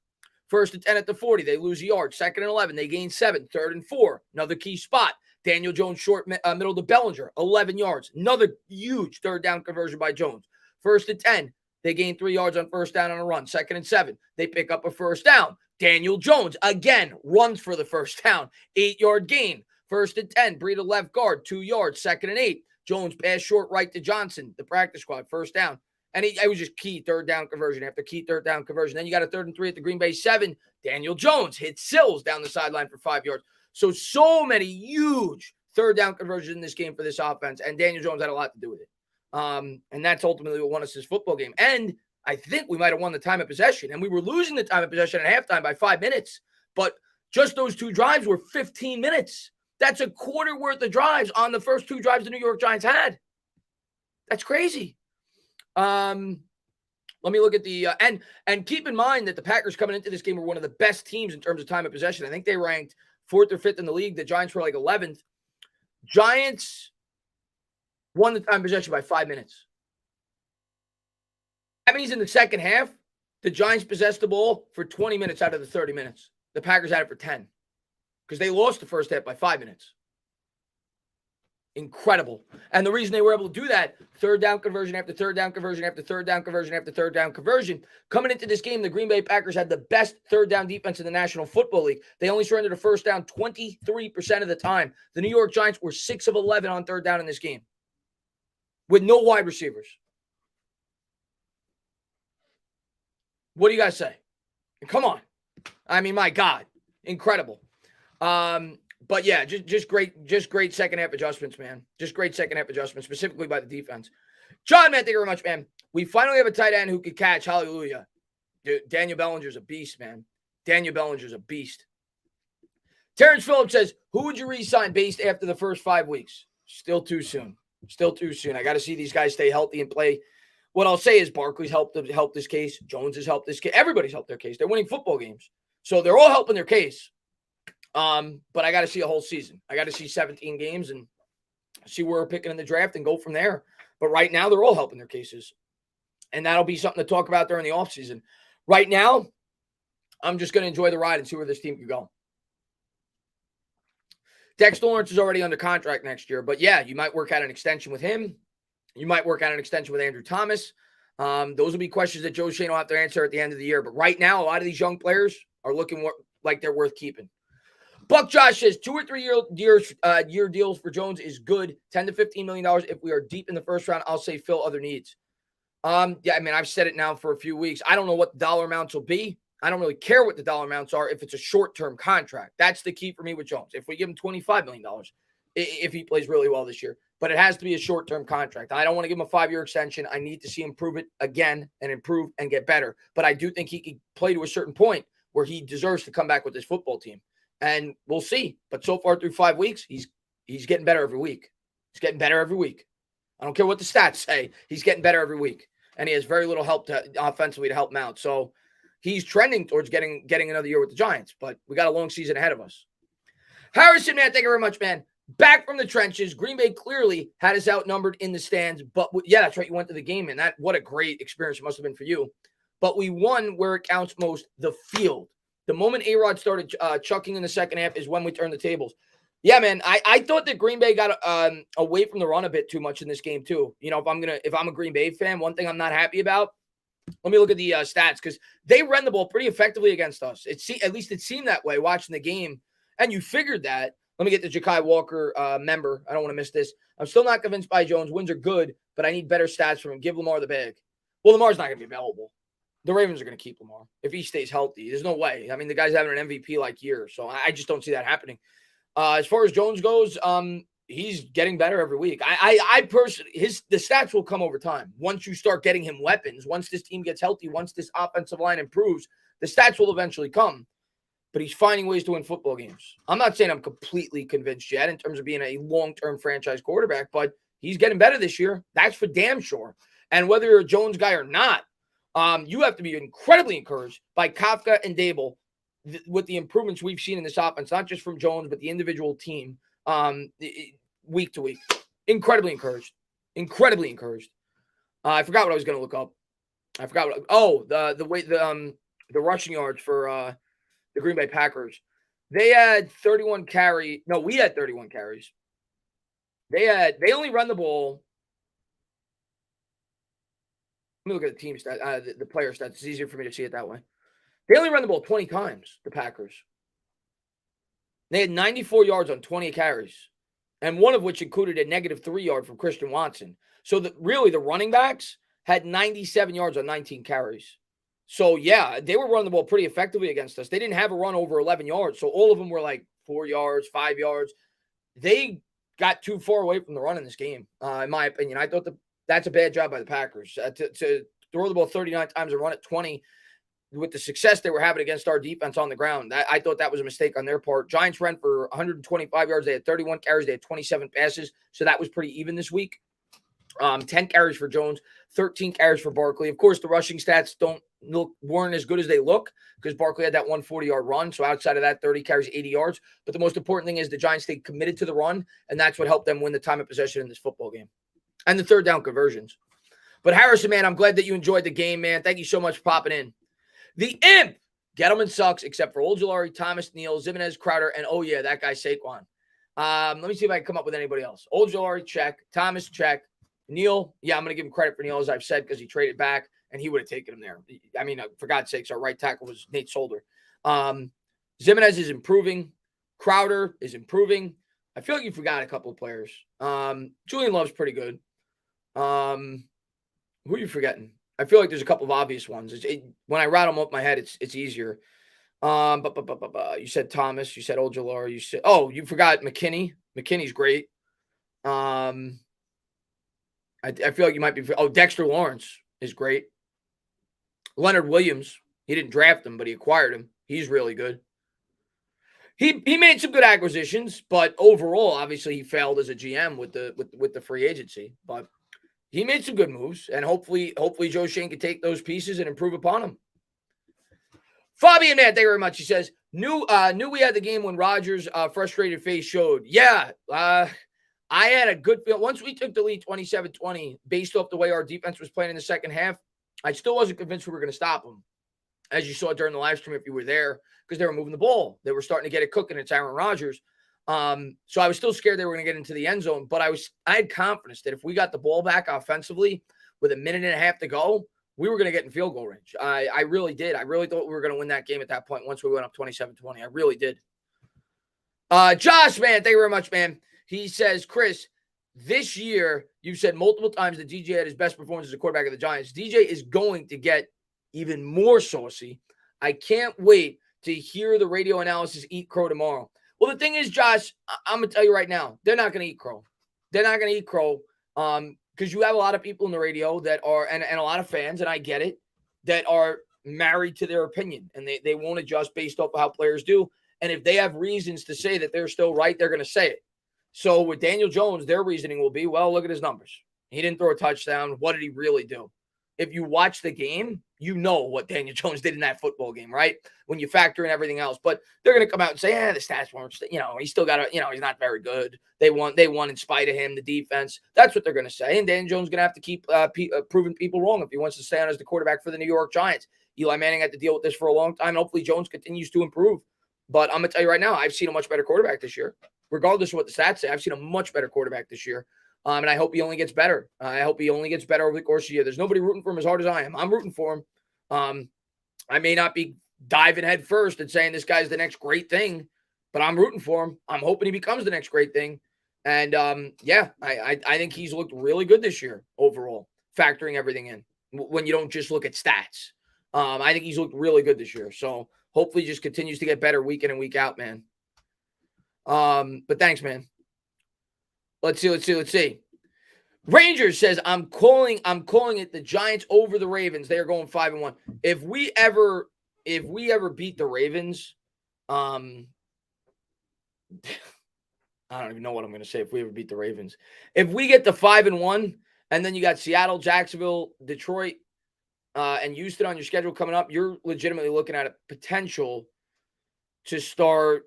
1st and 10 at the 40, they lose a yard. 2nd and 11, they gain 7. 3rd and 4, another key spot. Daniel Jones short middle to Bellinger, 11 yards. Another huge 3rd down conversion by Jones. 1st and 10, they gain 3 yards on 1st down on a run. 2nd and 7, they pick up a 1st down. Daniel Jones, again, runs for the 1st down. 8-yard gain. 1st and 10, Breida left guard, 2 yards. 2nd and 8, Jones pass short right to Johnson, the practice squad, 1st down. And it was just key 3rd down conversion after key 3rd down conversion. Then you got a 3rd and 3 at the Green Bay 7. Daniel Jones hits Sills down the sideline for 5 yards. So many huge 3rd down conversions in this game for this offense. And Daniel Jones had a lot to do with it. And that's ultimately what won us this football game. And I think we might have won the time of possession, and we were losing the time of possession at halftime by 5 minutes. But just those 2 drives were 15 minutes. That's a quarter worth of drives on the first 2 drives the New York Giants had. That's crazy. Let me look at the and keep in mind that the Packers coming into this game were one of the best teams in terms of time of possession. I think they ranked 4th or 5th in the league. The Giants were like 11th. Giants won the time of possession by 5 minutes. That means in the second half, the Giants possessed the ball for 20 minutes out of the 30 minutes. The Packers had it for 10 because they lost the first half by 5 minutes. Incredible. And the reason they were able to do that, 3rd down conversion after 3rd down conversion after 3rd down conversion after 3rd down conversion. Coming into this game, the Green Bay Packers had the best 3rd down defense in the National Football League. They only surrendered a 1st down 23% of the time. The New York Giants were 6 of 11 on 3rd down in this game with no wide receivers. What do you guys say? Come on. I mean, my God. Incredible. But yeah, just great second half adjustments, man. Just great second half adjustments, specifically by the defense. John, man, thank you very much, man. We finally have a tight end who could catch. Hallelujah. Dude, Daniel Bellinger's a beast, man. Daniel Bellinger's a beast. Terrence Phillips says, who would you re-sign based after the first 5 weeks? Still too soon. Still too soon. I got to see these guys stay healthy and play. What I'll say is Barkley's helped this case. Jones has helped this case. Everybody's helped their case. They're winning football games. So they're all helping their case. But I got to see a whole season. I got to see 17 games and see where we're picking in the draft and go from there. But right now, they're all helping their cases. And that'll be something to talk about during the offseason. Right now, I'm just going to enjoy the ride and see where this team can go. Dexter Lawrence is already under contract next year. But yeah, you might work out an extension with him. You might work out an extension with Andrew Thomas. Those will be questions that Joe Schoen will have to answer at the end of the year. But right now, a lot of these young players are looking like they're worth keeping. Buck Josh says 2 or 3 year deals for Jones is good. $10 to $15 million. If we are deep in the first round, I'll say fill other needs. Yeah, I mean, I've said it now for a few weeks. I don't know what the dollar amounts will be. I don't really care what the dollar amounts are if it's a short-term contract. That's the key for me with Jones. If we give him $25 million, if he plays really well this year. But it has to be a short-term contract. I don't want to give him a 5-year extension. I need to see him prove it again and improve and get better. But I do think he can play to a certain point where he deserves to come back with this football team. And we'll see. But so far through 5 weeks, he's getting better every week. He's getting better every week. I don't care what the stats say. He's getting better every week. And he has very little help offensively to help him out. So he's trending towards getting another year with the Giants. But we got a long season ahead of us. Harrison, man, thank you very much, man. back from the trenches. Green Bay clearly had us outnumbered in the stands. But yeah, that's right. You went to the game, and what a great experience it must have been for you. But we won where it counts most, the field. The moment A-Rod started chucking in the second half is when we turned the tables. Yeah, man, I thought that Green Bay got away from the run a bit too much in this game too. You know, if I'm a Green Bay fan, one thing I'm not happy about. Let me look at the stats, because they ran the ball pretty effectively against us. At least it seemed that way watching the game, and you figured that. Let me get the Ja'Kai Walker member. I don't want to miss this. I'm still not convinced by Jones. Wins are good, but I need better stats from him. Give Lamar the bag. Well, Lamar's not going to be available. The Ravens are going to keep Lamar if he stays healthy. There's no way. I mean, the guy's having an MVP-like year, so I just don't see that happening. As far as Jones goes, he's getting better every week. I personally, the stats will come over time. Once you start getting him weapons, once this team gets healthy, once this offensive line improves, the stats will eventually come. But he's finding ways to win football games. I'm not saying I'm completely convinced yet in terms of being a long-term franchise quarterback, but he's getting better this year. That's for damn sure. And whether you're a Jones guy or not, you have to be incredibly encouraged by Kafka and Dable with the improvements we've seen in this offense, not just from Jones, but the individual team week to week. Incredibly encouraged. Incredibly encouraged. I forgot what I was going to look up. The rushing yards for the Green Bay Packers. They had 31 carries. No, we had 31 carries. They only run the ball. Let me look at the team stat, the player stats. It's easier for me to see it that way. They only run the ball 20 times, the Packers. They had 94 yards on 20 carries, and one of which included a -3 yard from Christian Watson. So really the running backs had 97 yards on 19 carries. So, yeah, they were running the ball pretty effectively against us. They didn't have a run over 11 yards, so all of them were like 4 yards, 5 yards. They got too far away from the run in this game, in my opinion. I thought that's a bad job by the Packers. To throw the ball 39 times and run it 20 with the success they were having against our defense on the ground, I thought that was a mistake on their part. Giants ran for 125 yards. They had 31 carries. They had 27 passes, so that was pretty even this week. 10 carries for Jones, 13 carries for Barkley. Of course, the rushing stats weren't as good as they look because Barkley had that 140-yard run. So outside of that, 30 carries, 80 yards. But the most important thing is the Giants stayed committed to the run, and that's what helped them win the time of possession in this football game and the third down conversions. But Harrison, man, I'm glad that you enjoyed the game, man. Thank you so much for popping in. The Imp. Gettleman sucks except for Ojulari, Thomas, Neal, Zimenez, Crowder, and oh, yeah, that guy Saquon. Let me see if I can come up with anybody else. Ojulari, check. Thomas, check. Neal, yeah, I'm going to give him credit for Neal, as I've said, because he traded back, and he would have taken him there. I mean, for God's sakes, our right tackle was Nate Solder. Zimenez is improving. Crowder is improving. I feel like you forgot a couple of players. Julian Love's pretty good. Who are you forgetting? I feel like there's a couple of obvious ones. When I rattle them off my head, it's easier. You said Thomas. You said Ojulari. You forgot McKinney. McKinney's great. I feel like you might be. Dexter Lawrence is great. Leonard Williams. He didn't draft him, but he acquired him. He's really good. He made some good acquisitions, but overall, obviously, he failed as a GM with the free agency. But he made some good moves, and hopefully Joe Shane can take those pieces and improve upon them. Fabian, man, thank you very much. He says, knew we had the game when Rodgers' frustrated face showed. Yeah, I had a good feel. Once we took the lead 27-20, based off the way our defense was playing in the second half, I still wasn't convinced we were going to stop them. As you saw during the live stream, if you were there, because they were moving the ball. They were starting to get it cooking. It's Aaron Rodgers. So I was still scared they were going to get into the end zone, but I had confidence that if we got the ball back offensively with a minute and a half to go, we were going to get in field goal range. I really did. I really thought we were going to win that game at that point once we went up 27-20. I really did. Josh, man, thank you very much, man. He says, Chris, this year, you've said multiple times that DJ had his best performance as a quarterback of the Giants. DJ is going to get even more saucy. I can't wait to hear the radio analysis eat crow tomorrow. Well, the thing is, Josh, I'm going to tell you right now, they're not going to eat crow. They're not going to eat crow because you have a lot of people in the radio that are, and a lot of fans, and I get it, that are married to their opinion, and they won't adjust based off of how players do. And if they have reasons to say that they're still right, they're going to say it. So with Daniel Jones, their reasoning will be, well, look at his numbers. He didn't throw a touchdown. What did he really do? If you watch the game, you know what Daniel Jones did in that football game, right? When you factor in everything else. But they're going to come out and say, the stats weren't, he's still got he's not very good. They won in spite of him, the defense. That's what they're going to say. And Daniel Jones is going to have to keep proving people wrong if he wants to stay on as the quarterback for the New York Giants. Eli Manning had to deal with this for a long time. And hopefully Jones continues to improve. But I'm going to tell you right now, I've seen a much better quarterback this year. Regardless of what the stats say, I've seen a much better quarterback this year. And I hope he only gets better. I hope he only gets better over the course of the year. There's nobody rooting for him as hard as I am. I'm rooting for him. I may not be diving head first and saying this guy's the next great thing, but I'm rooting for him. I'm hoping he becomes the next great thing. And I think he's looked really good this year overall, factoring everything in when you don't just look at stats. I think he's looked really good this year. So hopefully he just continues to get better week in and week out, man. But thanks, man. Let's see. Rangers says, I'm calling it the Giants over the Ravens. They are going 5-1. If we ever beat the Ravens, I don't even know what I'm going to say if we ever beat the Ravens. If we get to 5-1, and then you got Seattle, Jacksonville, Detroit, and Houston on your schedule coming up, you're legitimately looking at a potential to start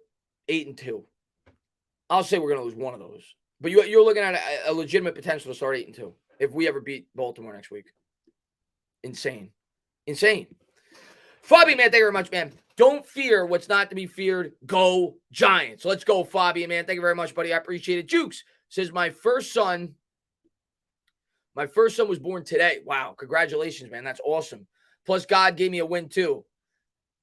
8-2. I'll say we're going to lose one of those. But you're looking at a legitimate potential to start 8-2 if we ever beat Baltimore next week. Insane. Fabi, man, thank you very much, man. Don't fear what's not to be feared. Go Giants. Let's go, Fabi, man. Thank you very much, buddy. I appreciate it. Jukes says, my first son was born today. Wow, congratulations, man. That's awesome. Plus, God gave me a win, too.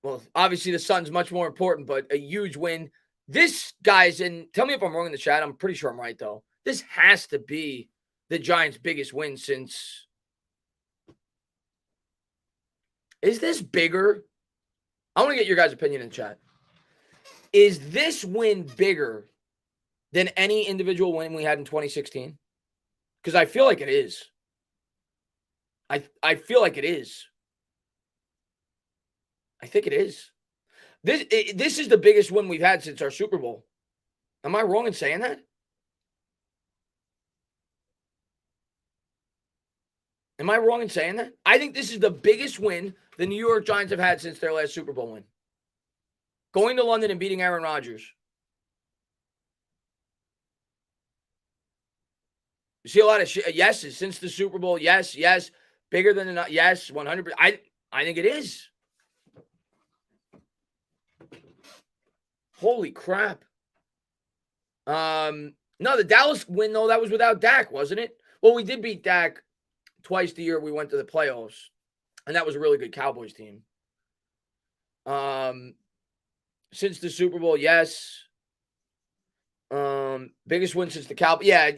Well, obviously, the son's much more important, but a huge win. This, guys, and tell me if I'm wrong in the chat. I'm pretty sure I'm right, though. This has to be the Giants' biggest win since... Is this bigger? I want to get your guys' opinion in the chat. Is this win bigger than any individual win we had in 2016? Because I feel like it is. I feel like it is. I think it is. This is the biggest win we've had since our Super Bowl. Am I wrong in saying that? Am I wrong in saying that? I think this is the biggest win the New York Giants have had since their last Super Bowl win. Going to London and beating Aaron Rodgers. You see a lot of yeses since the Super Bowl. Yes. Bigger than enough. Yes, 100%. I think it is. Holy crap. No, the Dallas win, though, that was without Dak, wasn't it? Well, we did beat Dak twice the year we went to the playoffs, and that was a really good Cowboys team. Since the Super Bowl, yes. Biggest win since the Cowboys. Yeah.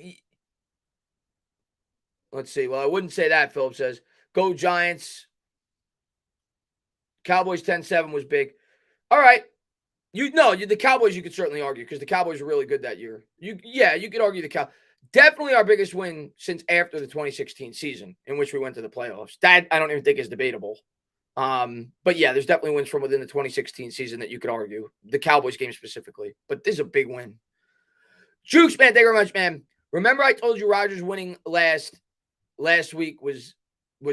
Let's see. Well, I wouldn't say that, Philip says. Go Giants. Cowboys 10-7 was big. All right. The Cowboys you could certainly argue because the Cowboys were really good that year. You could argue the Cowboys. Definitely our biggest win since after the 2016 season in which we went to the playoffs. That I don't even think is debatable. But yeah, there's definitely wins from within the 2016 season that you could argue. The Cowboys game specifically. But this is a big win. Jukes, man, thank you very much, man. Remember I told you Rodgers winning last week was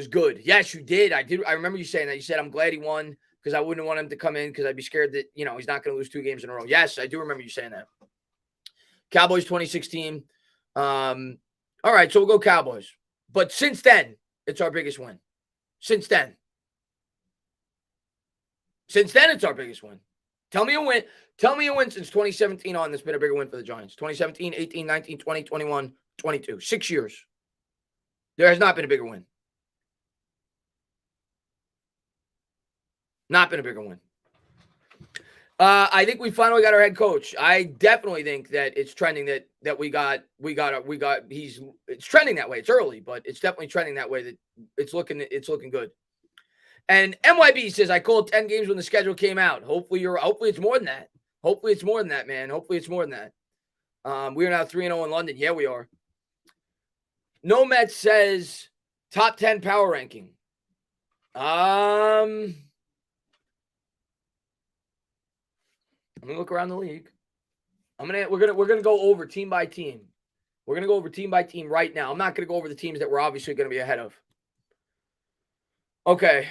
good. Yes, you did. I did. I remember you saying that. You said, I'm glad he won because I wouldn't want him to come in because I'd be scared that, he's not going to lose 2 games in a row. Yes, I do remember you saying that. Cowboys 2016. All right, so we'll go Cowboys. But since then, it's our biggest win. Since then, it's our biggest win. Tell me a win. Tell me a win since 2017 on that's been a bigger win for the Giants. 2017, 18, 19, 20, 21, 22. 6 years. There has not been a bigger win. Not been a bigger win. I think we finally got our head coach. I definitely think that it's trending that it's trending that way. It's early, but it's definitely trending that way that it's looking good. And MYB says, I called 10 games when the schedule came out. Hopefully it's more than that. Hopefully it's more than that, man. Hopefully it's more than that. We are now 3-0 in London. Yeah, we are. Nomad says top 10 power ranking. Let me look around the league. We're gonna go over team by team. We're gonna go over team by team right now. I'm not gonna go over the teams that we're obviously gonna be ahead of. Okay.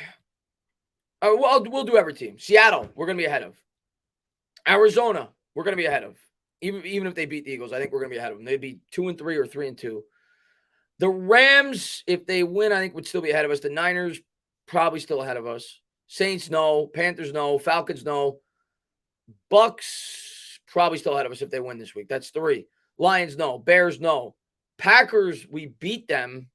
We'll do every team. Seattle, we're going to be ahead of. Arizona, we're going to be ahead of. Even if they beat the Eagles, I think we're going to be ahead of them. They'd be 2-3 or 3-2. The Rams, if they win, I think would still be ahead of us. The Niners, probably still ahead of us. Saints, no. Panthers, no. Falcons, no. Bucks, probably still ahead of us if they win this week. That's 3. Lions, no. Bears, no. Packers, we beat them.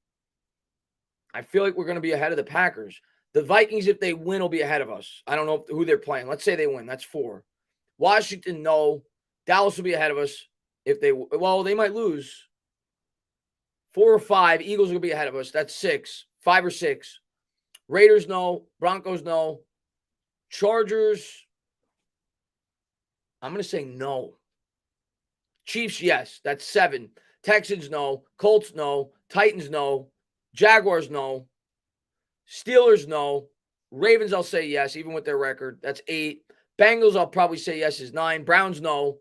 I feel like we're going to be ahead of the Packers. The Vikings, if they win, will be ahead of us. I don't know who they're playing. Let's say they win. That's 4. Washington, no. Dallas will be ahead of us if they might lose. 4 or 5. Eagles will be ahead of us. That's 6. 5 or 6. Raiders, no. Broncos, no. Chargers, I'm going to say no. Chiefs, yes. That's 7. Texans, no. Colts, no. Titans, no. Jaguars, no. Steelers, no. Ravens, I'll say yes, even with their record. That's 8. Bengals, I'll probably say yes is 9. Browns, no.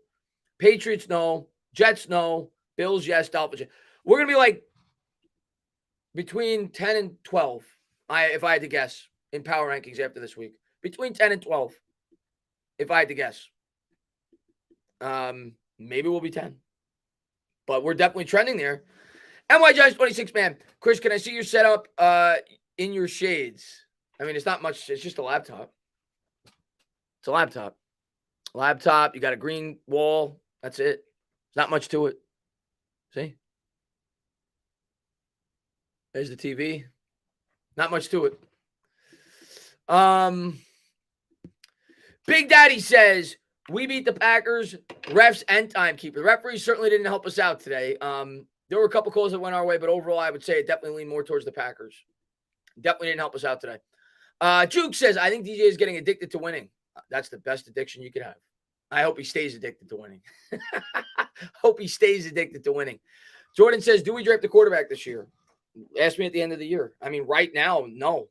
Patriots, no. Jets, no. Bills, yes. Dolphins, yes. We're going to be like between 10 and 12, if I had to guess, in power rankings after this week. Between 10 and 12, if I had to guess. Maybe we'll be 10. But we're definitely trending there. NY Giants 26, man. Chris, can I see your setup in your shades? I mean, it's not much. It's just a laptop. It's a laptop. Laptop. You got a green wall. That's it. There's not much to it. See? There's the TV. Not much to it. Big Daddy says, we beat the Packers, refs, and timekeeper. The referees certainly didn't help us out today. There were a couple calls that went our way, but overall, I would say it definitely leaned more towards the Packers. Definitely didn't help us out today. Juke says, I think DJ is getting addicted to winning. That's the best addiction you could have. I hope he stays addicted to winning. Hope he stays addicted to winning. Jordan says, do we draft the quarterback this year? Ask me at the end of the year. I mean, right now, no.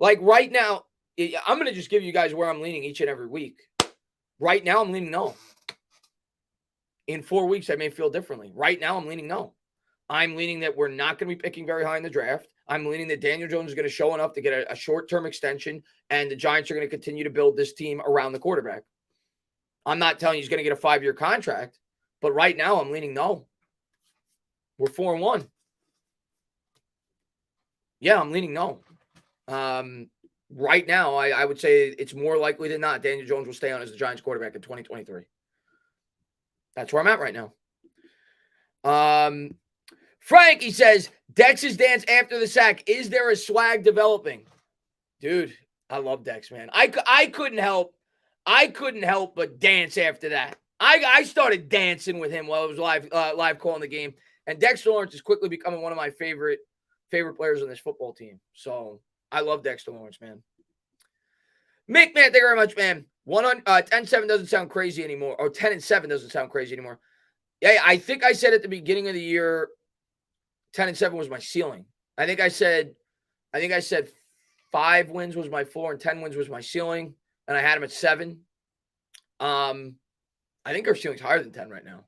Like right now, I'm going to just give you guys where I'm leaning each and every week. Right now, I'm leaning no. In 4 weeks, I may feel differently. Right now, I'm leaning no. I'm leaning that we're not going to be picking very high in the draft. I'm leaning that Daniel Jones is going to show enough to get a short-term extension, and the Giants are going to continue to build this team around the quarterback. I'm not telling you he's going to get a 5-year contract, but right now, I'm leaning no. We're 4-1. Yeah, I'm leaning no. Right now, I would say it's more likely than not Daniel Jones will stay on as the Giants quarterback in 2023. That's where I'm at right now. Frank, he says, Dex's dance after the sack. Is there a swag developing? Dude, I love Dex, man. I couldn't help but dance after that. I started dancing with him while I was live calling the game. And Dexter Lawrence is quickly becoming one of my favorite players on this football team. So I love Dexter Lawrence, man. Mick, man, thank you very much, man. 10-7 doesn't sound crazy anymore. Or 10-7 doesn't sound crazy anymore. Yeah, I think I said at the beginning of the year, 10-7 was my ceiling. I think I said 5 wins was my floor and 10 wins was my ceiling, and I had him at 7. I think our ceiling's higher than 10 right now.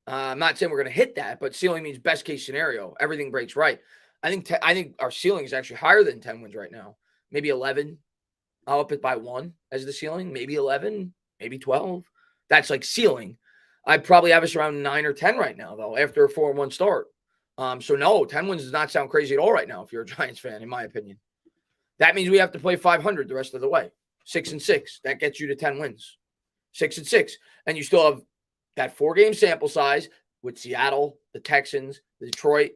I'm not saying we're going to hit that, but ceiling means best case scenario. Everything breaks right. I think our ceiling is actually higher than 10 wins right now. Maybe 11. I'll up it by 1 as the ceiling. Maybe 11. Maybe 12. That's like ceiling. I'd probably have us around 9 or 10 right now, though, after a 4-1 start. So no, 10 wins does not sound crazy at all right now if you're a Giants fan, in my opinion. That means we have to play 500 the rest of the way. 6-6. That gets you to 10 wins. 6-6. And you still have that 4-game sample size with Seattle, the Texans, the Detroit,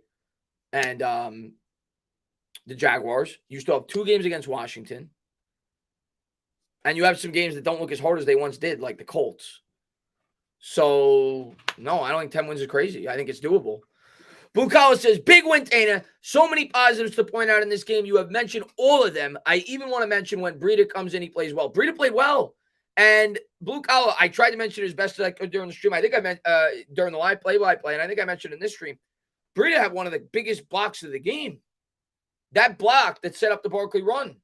and the Jaguars. You still have 2 games against Washington. And you have some games that don't look as hard as they once did, like the Colts. So, no, I don't think 10 wins is crazy. I think it's doable. Blue Collar says, big win, Dana. So many positives to point out in this game. You have mentioned all of them. I even want to mention when Breida comes in, he plays well. Breida played well. And Blue Collar, I tried to mention as best as I could during the stream. I think I meant during the live play-by-play, and I think I mentioned in this stream, Breida had one of the biggest blocks of the game. That block that set up the Barkley run,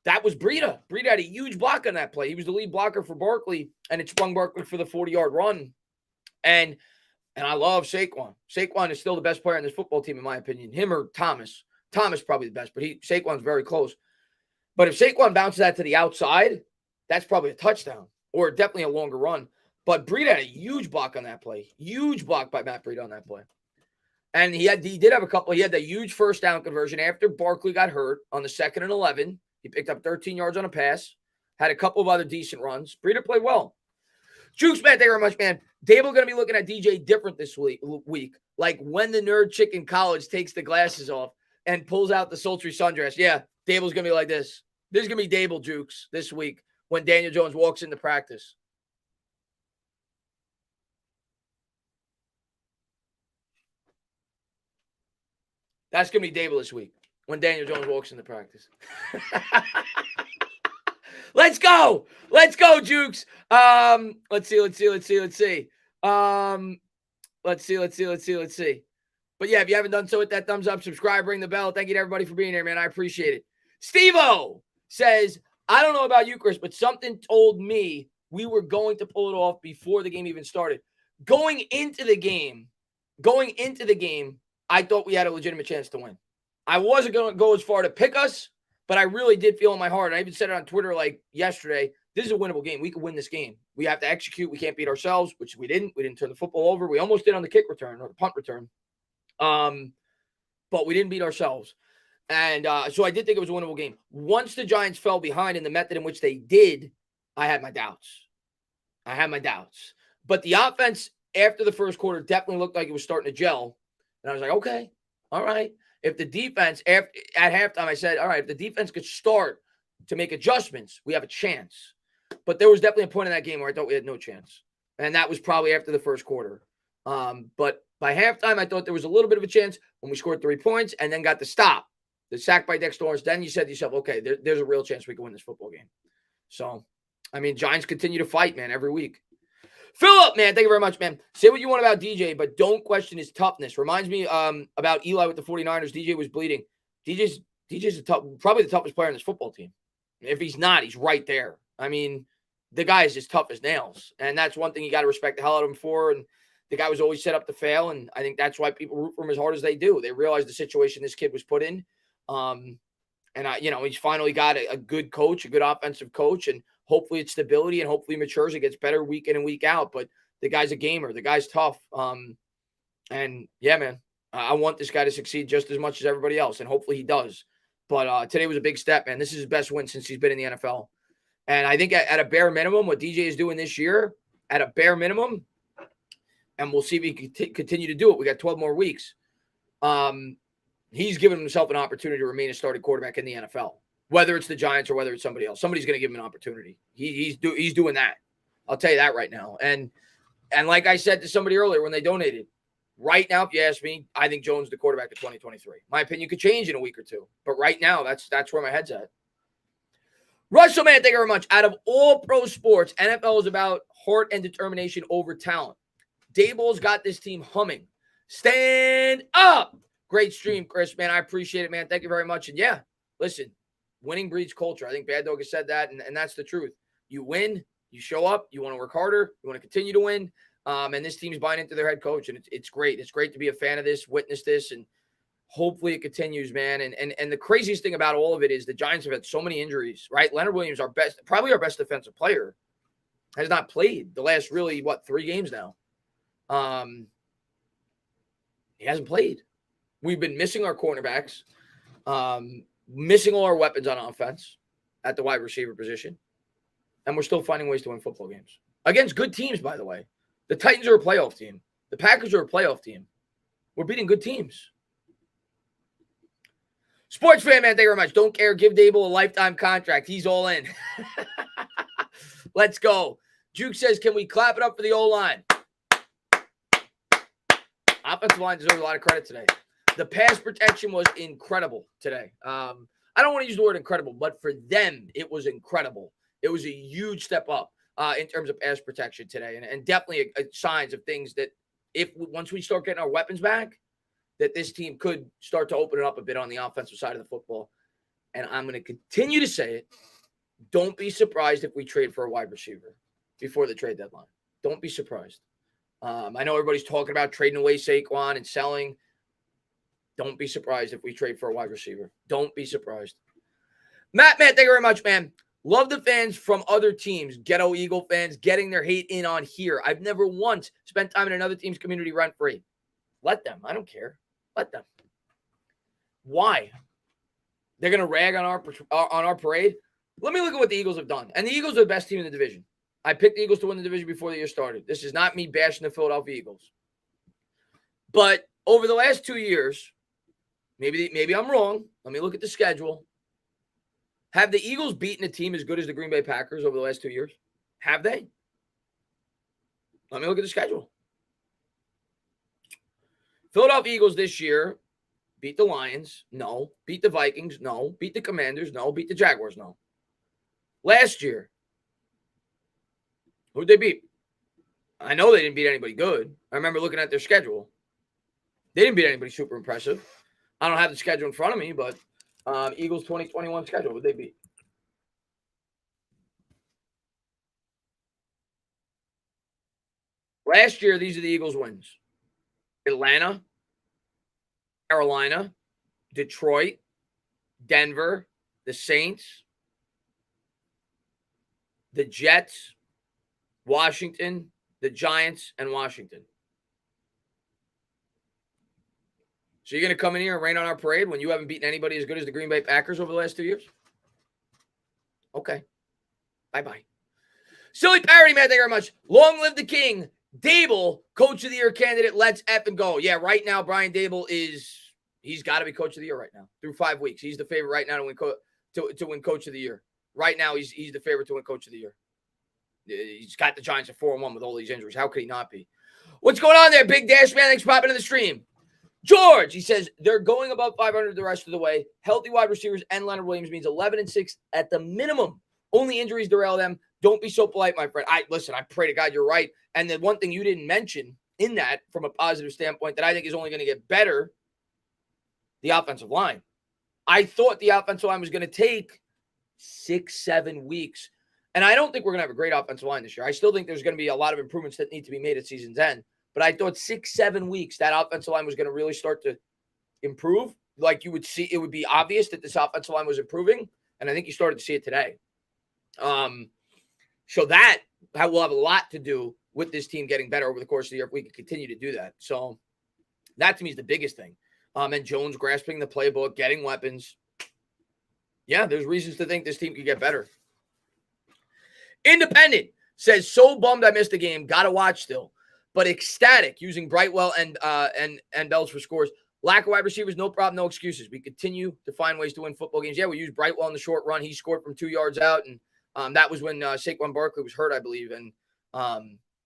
that was Breida. Breida had a huge block on that play. He was the lead blocker for Barkley, and it sprung Barkley for the 40-yard run. And I love Saquon. Saquon is still the best player on this football team, in my opinion. Him or Thomas. Thomas probably the best, but Saquon's very close. But if Saquon bounces that to the outside, that's probably a touchdown or definitely a longer run. But Breida had a huge block on that play. Huge block by Matt Breida on that play. And he did have a couple. He had that huge first down conversion after Barkley got hurt on the 2nd and 11. He picked up 13 yards on a pass. Had a couple of other decent runs. Breida played well. Jukes, man, thank you very much, man. Dable going to be looking at DJ different this week. Like when the nerd chick in college takes the glasses off and pulls out the sultry sundress. Yeah, Dable's going to be like this. This is going to be Dable Jukes this week when Daniel Jones walks into practice. That's going to be Dable this week when Daniel Jones walks into practice. Let's go. Let's go, Jukes. Let's see. Let's see. But yeah, if you haven't done so, hit that thumbs up, subscribe, ring the bell. Thank you to everybody for being here, man. I appreciate it. Steve-O says, I don't know about you, Chris, but something told me we were going to pull it off before the game even started. Going into the game, I thought we had a legitimate chance to win. I wasn't going to go as far to pick us, but I really did feel in my heart. I even said it on Twitter like yesterday, this is a winnable game. We can win this game. We have to execute. We can't beat ourselves, which we didn't. We didn't turn the football over. We almost did on the kick return or the punt return. But we didn't beat ourselves. And so I did think it was a winnable game. Once the Giants fell behind in the method in which they did, I had my doubts. But the offense after the first quarter definitely looked like it was starting to gel. And I was like, okay, all right. If the defense, at halftime, I said, all right, if the defense could start to make adjustments, we have a chance. But there was definitely a point in that game where I thought we had no chance. And that was probably after the first quarter. But by halftime, I thought there was a little bit of a chance when we scored 3 points and then got the stop. The sack by Dexter Lawrence. Then you said to yourself, okay, there's a real chance we can win this football game. So, I mean, Giants continue to fight, man, every week. Philip, man, thank you very much, man. Say what you want about DJ, but don't question his toughness. Reminds me about Eli with the 49ers. DJ was bleeding. DJ's probably the toughest player on this football team. If he's not, he's right there. I mean, the guy is as tough as nails. And that's one thing you got to respect the hell out of him for. And the guy was always set up to fail. And I think that's why people root for him as hard as they do. They realize the situation this kid was put in. He's finally got a good coach, a good offensive coach, and hopefully it's stability and hopefully matures. It gets better week in and week out. But the guy's a gamer. The guy's tough. And yeah, man, I want this guy to succeed just as much as everybody else. And hopefully he does. But today was a big step, man. This is his best win since he's been in the NFL. And I think at a bare minimum, what DJ is doing this year, at a bare minimum, and we'll see if he can continue to do it. We got 12 more weeks. He's given himself an opportunity to remain a starting quarterback in the NFL, whether it's the Giants or whether it's somebody else. Somebody's going to give him an opportunity. He's doing that. I'll tell you that right now. And like I said to somebody earlier when they donated, right now, if you ask me, I think Jones is the quarterback of 2023. My opinion could change in a week or two, but right now, that's where my head's at. Russell, man, thank you very much. Out of all pro sports, NFL is about heart and determination over talent. Dable's got this team humming. Stand up. Great stream, Chris, man. I appreciate it, man. Thank you very much. And yeah, listen, winning breeds culture. I think Bad Dog has said that, and that's the truth. You win, you show up, you want to work harder, you want to continue to win. And this team's buying into their head coach, and it's great. It's great to be a fan of this, witness this, and hopefully it continues, man. And the craziest thing about all of it is the Giants have had so many injuries, right? Leonard Williams, probably our best defensive player, has not played the last really, 3 games now. He hasn't played. We've been missing our cornerbacks, missing all our weapons on offense at the wide receiver position, and we're still finding ways to win football games against good teams, by the way. The Titans are a playoff team. The Packers are a playoff team. We're beating good teams. Sports fan, man, thank you very much. Don't care. Give Dable a lifetime contract. He's all in. Let's go. Juke says, can we clap it up for the O-line? Offensive line deserves a lot of credit today. The pass protection was incredible today. I don't want to use the word incredible, but for them, it was incredible. It was a huge step up in terms of pass protection today, and definitely signs of things that once we start getting our weapons back, that this team could start to open it up a bit on the offensive side of the football. And I'm going to continue to say it. Don't be surprised if we trade for a wide receiver before the trade deadline. Don't be surprised. I know everybody's talking about trading away Saquon and selling. Don't be surprised if we trade for a wide receiver. Don't be surprised. Matt, thank you very much, man. Love the fans from other teams, ghetto Eagle fans, getting their hate in on here. I've never once spent time in another team's community rent-free. Let them. I don't care. Let them. Why? They're going to rag on our parade? Let me look at what the Eagles have done. And the Eagles are the best team in the division. I picked the Eagles to win the division before the year started. This is not me bashing the Philadelphia Eagles. But over the last 2 years, maybe I'm wrong. Let me look at the schedule. Have the Eagles beaten a team as good as the Green Bay Packers over the last 2 years? Have they? Let me look at the schedule. Philadelphia Eagles this year beat the Lions. No. Beat the Vikings. No. Beat the Commanders. No. Beat the Jaguars. No. Last year, who'd they beat? I know they didn't beat anybody good. I remember looking at their schedule. They didn't beat anybody super impressive. I don't have the schedule in front of me, but Eagles 2021 schedule, who'd they beat? Last year, these are the Eagles' wins. Atlanta, Carolina, Detroit, Denver, the Saints, the Jets, Washington, the Giants, and Washington. So you're going to come in here and rain on our parade when you haven't beaten anybody as good as the Green Bay Packers over the last 2 years? Okay. Bye-bye. Silly parody, man. Thank you very much. Long live the king. Dable, Coach of the Year candidate. Let's effing go. Yeah, right now, Brian Dable he's got to be Coach of the Year right now. Through 5 weeks. He's the favorite right now to win Coach of the Year. Right now, he's the favorite to win Coach of the Year. He's got the Giants at 4-1 with all these injuries. How could he not be? What's going on there, Big Dash Man? Thanks for popping in the stream. George, he says, they're going above 500 the rest of the way. Healthy wide receivers and Leonard Williams means 11-6 at the minimum. Only injuries derail them. Don't be so polite, my friend. Listen, I pray to God you're right. And the one thing you didn't mention in that from a positive standpoint that I think is only going to get better, the offensive line. I thought the offensive line was going to take 6-7 weeks. And I don't think we're going to have a great offensive line this year. I still think there's going to be a lot of improvements that need to be made at season's end. But I thought 6-7 weeks, that offensive line was going to really start to improve. Like you would see, it would be obvious that this offensive line was improving. And I think you started to see it today. So that will have a lot to do with this team getting better over the course of the year if we can continue to do that. So that to me is the biggest thing. And Jones grasping the playbook, getting weapons. Yeah, there's reasons to think this team could get better. Independent says, so bummed I missed the game. Got to watch still. But ecstatic using Brightwell and Bells for scores. Lack of wide receivers, no problem, no excuses. We continue to find ways to win football games. Yeah, we used Brightwell in the short run. He scored from 2 yards out, and that was when Saquon Barkley was hurt, I believe. And,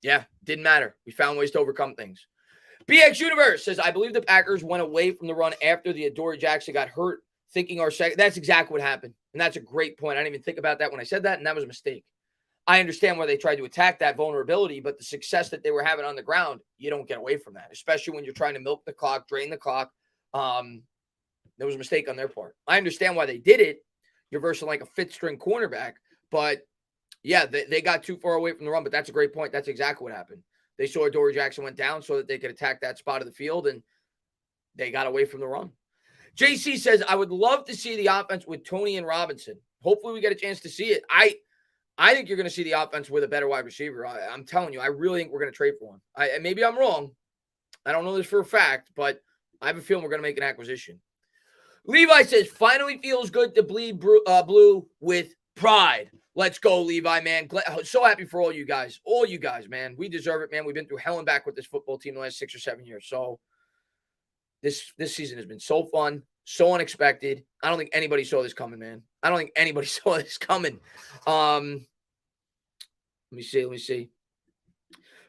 yeah, didn't matter. We found ways to overcome things. BX Universe says, I believe the Packers went away from the run after the Adoree Jackson got hurt, thinking our second. That's exactly what happened. And that's a great point. I didn't even think about that when I said that, and that was a mistake. I understand why they tried to attack that vulnerability, but the success that they were having on the ground, you don't get away from that, especially when you're trying to milk the clock, drain the clock. There was a mistake on their part. I understand why they did it. You're versing like a fifth-string cornerback, but yeah, they got too far away from the run, but that's a great point. That's exactly what happened. They saw Adoree Jackson went down so that they could attack that spot of the field, and they got away from the run. JC says, I would love to see the offense with Tony and Robinson. Hopefully we get a chance to see it. I think you're going to see the offense with a better wide receiver. I'm telling you, I really think we're going to trade for one. Maybe I'm wrong. I don't know this for a fact, but I have a feeling we're going to make an acquisition. Levi says, finally feels good to bleed blue with pride. Let's go, Levi, man. So happy for all you guys. All you guys, man. We deserve it, man. We've been through hell and back with this football team the last 6 or 7 years. So this season has been so fun, so unexpected. I don't think anybody saw this coming, man. I don't think anybody saw this coming. Let me see.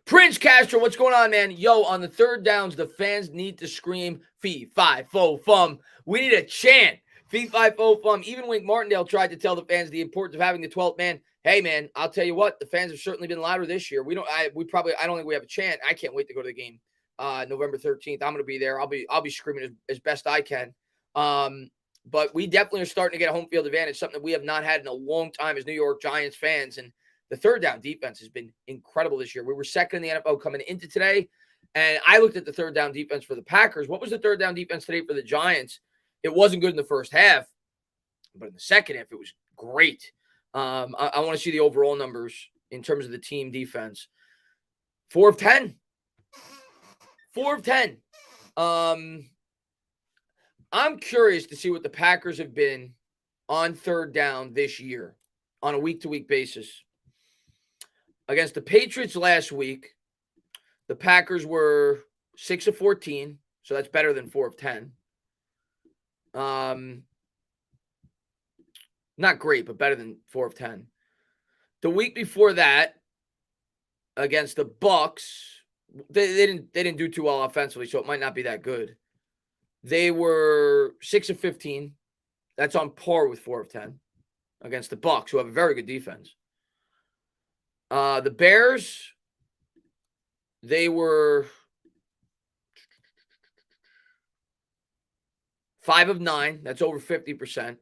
Prince Castro, what's going on, man? Yo, on the third downs, the fans need to scream, fee, fi, fo, fum. We need a chant. Fee, fi, fo, fum. Even Wink Martindale tried to tell the fans the importance of having the 12th man. Hey, man, I'll tell you what. The fans have certainly been louder this year. I don't think we have a chant. I can't wait to go to the game November 13th. I'm going to be there. I'll be screaming as best I can. But we definitely are starting to get a home field advantage, something that we have not had in a long time as New York Giants fans. And the third down defense has been incredible this year. We were second in the NFL coming into today, and I looked at the third down defense for the Packers. What was the third down defense today for the Giants? It wasn't good in the first half, But in the second half, it was great. I want to see the overall numbers in terms of the team defense. 4 of 10. 4 of 10. I'm curious to see what the Packers have been on third down this year on a week-to-week basis. Against the Patriots last week, the Packers were 6 of 14, so that's better than 4 of 10. Not great, but better than 4 of 10. The week before that, against the Bucks, they didn't do too well offensively, so it might not be that good. They were 6 of 15. That's on par with 4 of 10 against the Bucks, who have a very good defense. The Bears, they were 5 of 9. That's over 50%.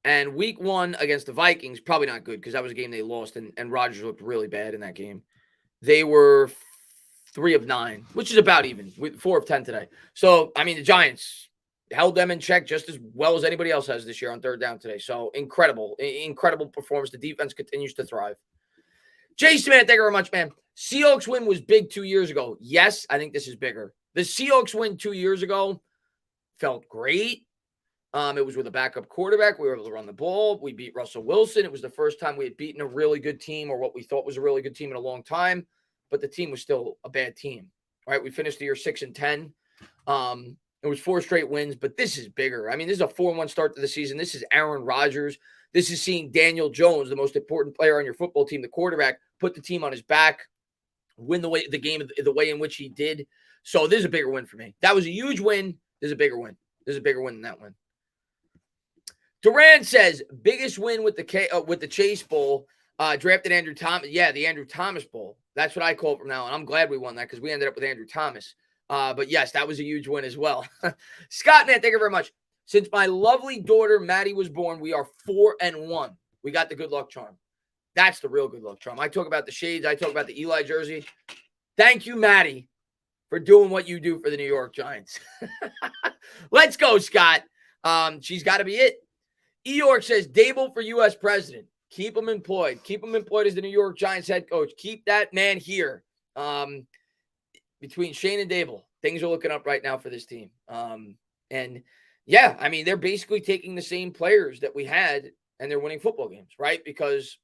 And week 1 against the Vikings, probably not good because that was a game they lost, and Rodgers looked really bad in that game. They were 3 of 9, which is about even, with 4 of 10 today. So, I mean, the Giants held them in check just as well as anybody else has this year on third down today. So, incredible performance. The defense continues to thrive. Jason, man, thank you very much, man. Seahawks win was big 2 years ago. Yes, I think this is bigger. The Seahawks win 2 years ago felt great. It was with a backup quarterback. We were able to run the ball. We beat Russell Wilson. It was the first time we had beaten a really good team, or what we thought was a really good team, in a long time. But the team was still a bad team, right? We finished the year 6 and 10. It was 4 straight wins, but this is bigger. I mean, this is a 4-1 start to the season. This is Aaron Rodgers. This is seeing Daniel Jones, the most important player on your football team, the quarterback, put the team on his back, win the game the way in which he did. So this is a bigger win for me. That was a huge win. This is a bigger win. This is a bigger win than that win. Duran says, biggest win with the Chase Bowl, drafted Andrew Thomas. Yeah, the Andrew Thomas Bowl. That's what I call it from now on. I'm glad we won that because we ended up with Andrew Thomas. But yes, that was a huge win as well. Scott, man, thank you very much. Since my lovely daughter, Maddie, was born, we are 4 and 1. We got the good luck charm. That's the real good luck charm. I talk about the shades. I talk about the Eli jersey. Thank you, Maddie, for doing what you do for the New York Giants. Let's go, Scott. She's got to be it. Eork says, Dable for U.S. president. Keep him employed. Keep him employed as the New York Giants head coach. Keep that man here. Between Shane and Dable, things are looking up right now for this team. And, yeah, I mean, they're basically taking the same players that we had, and they're winning football games, right? Because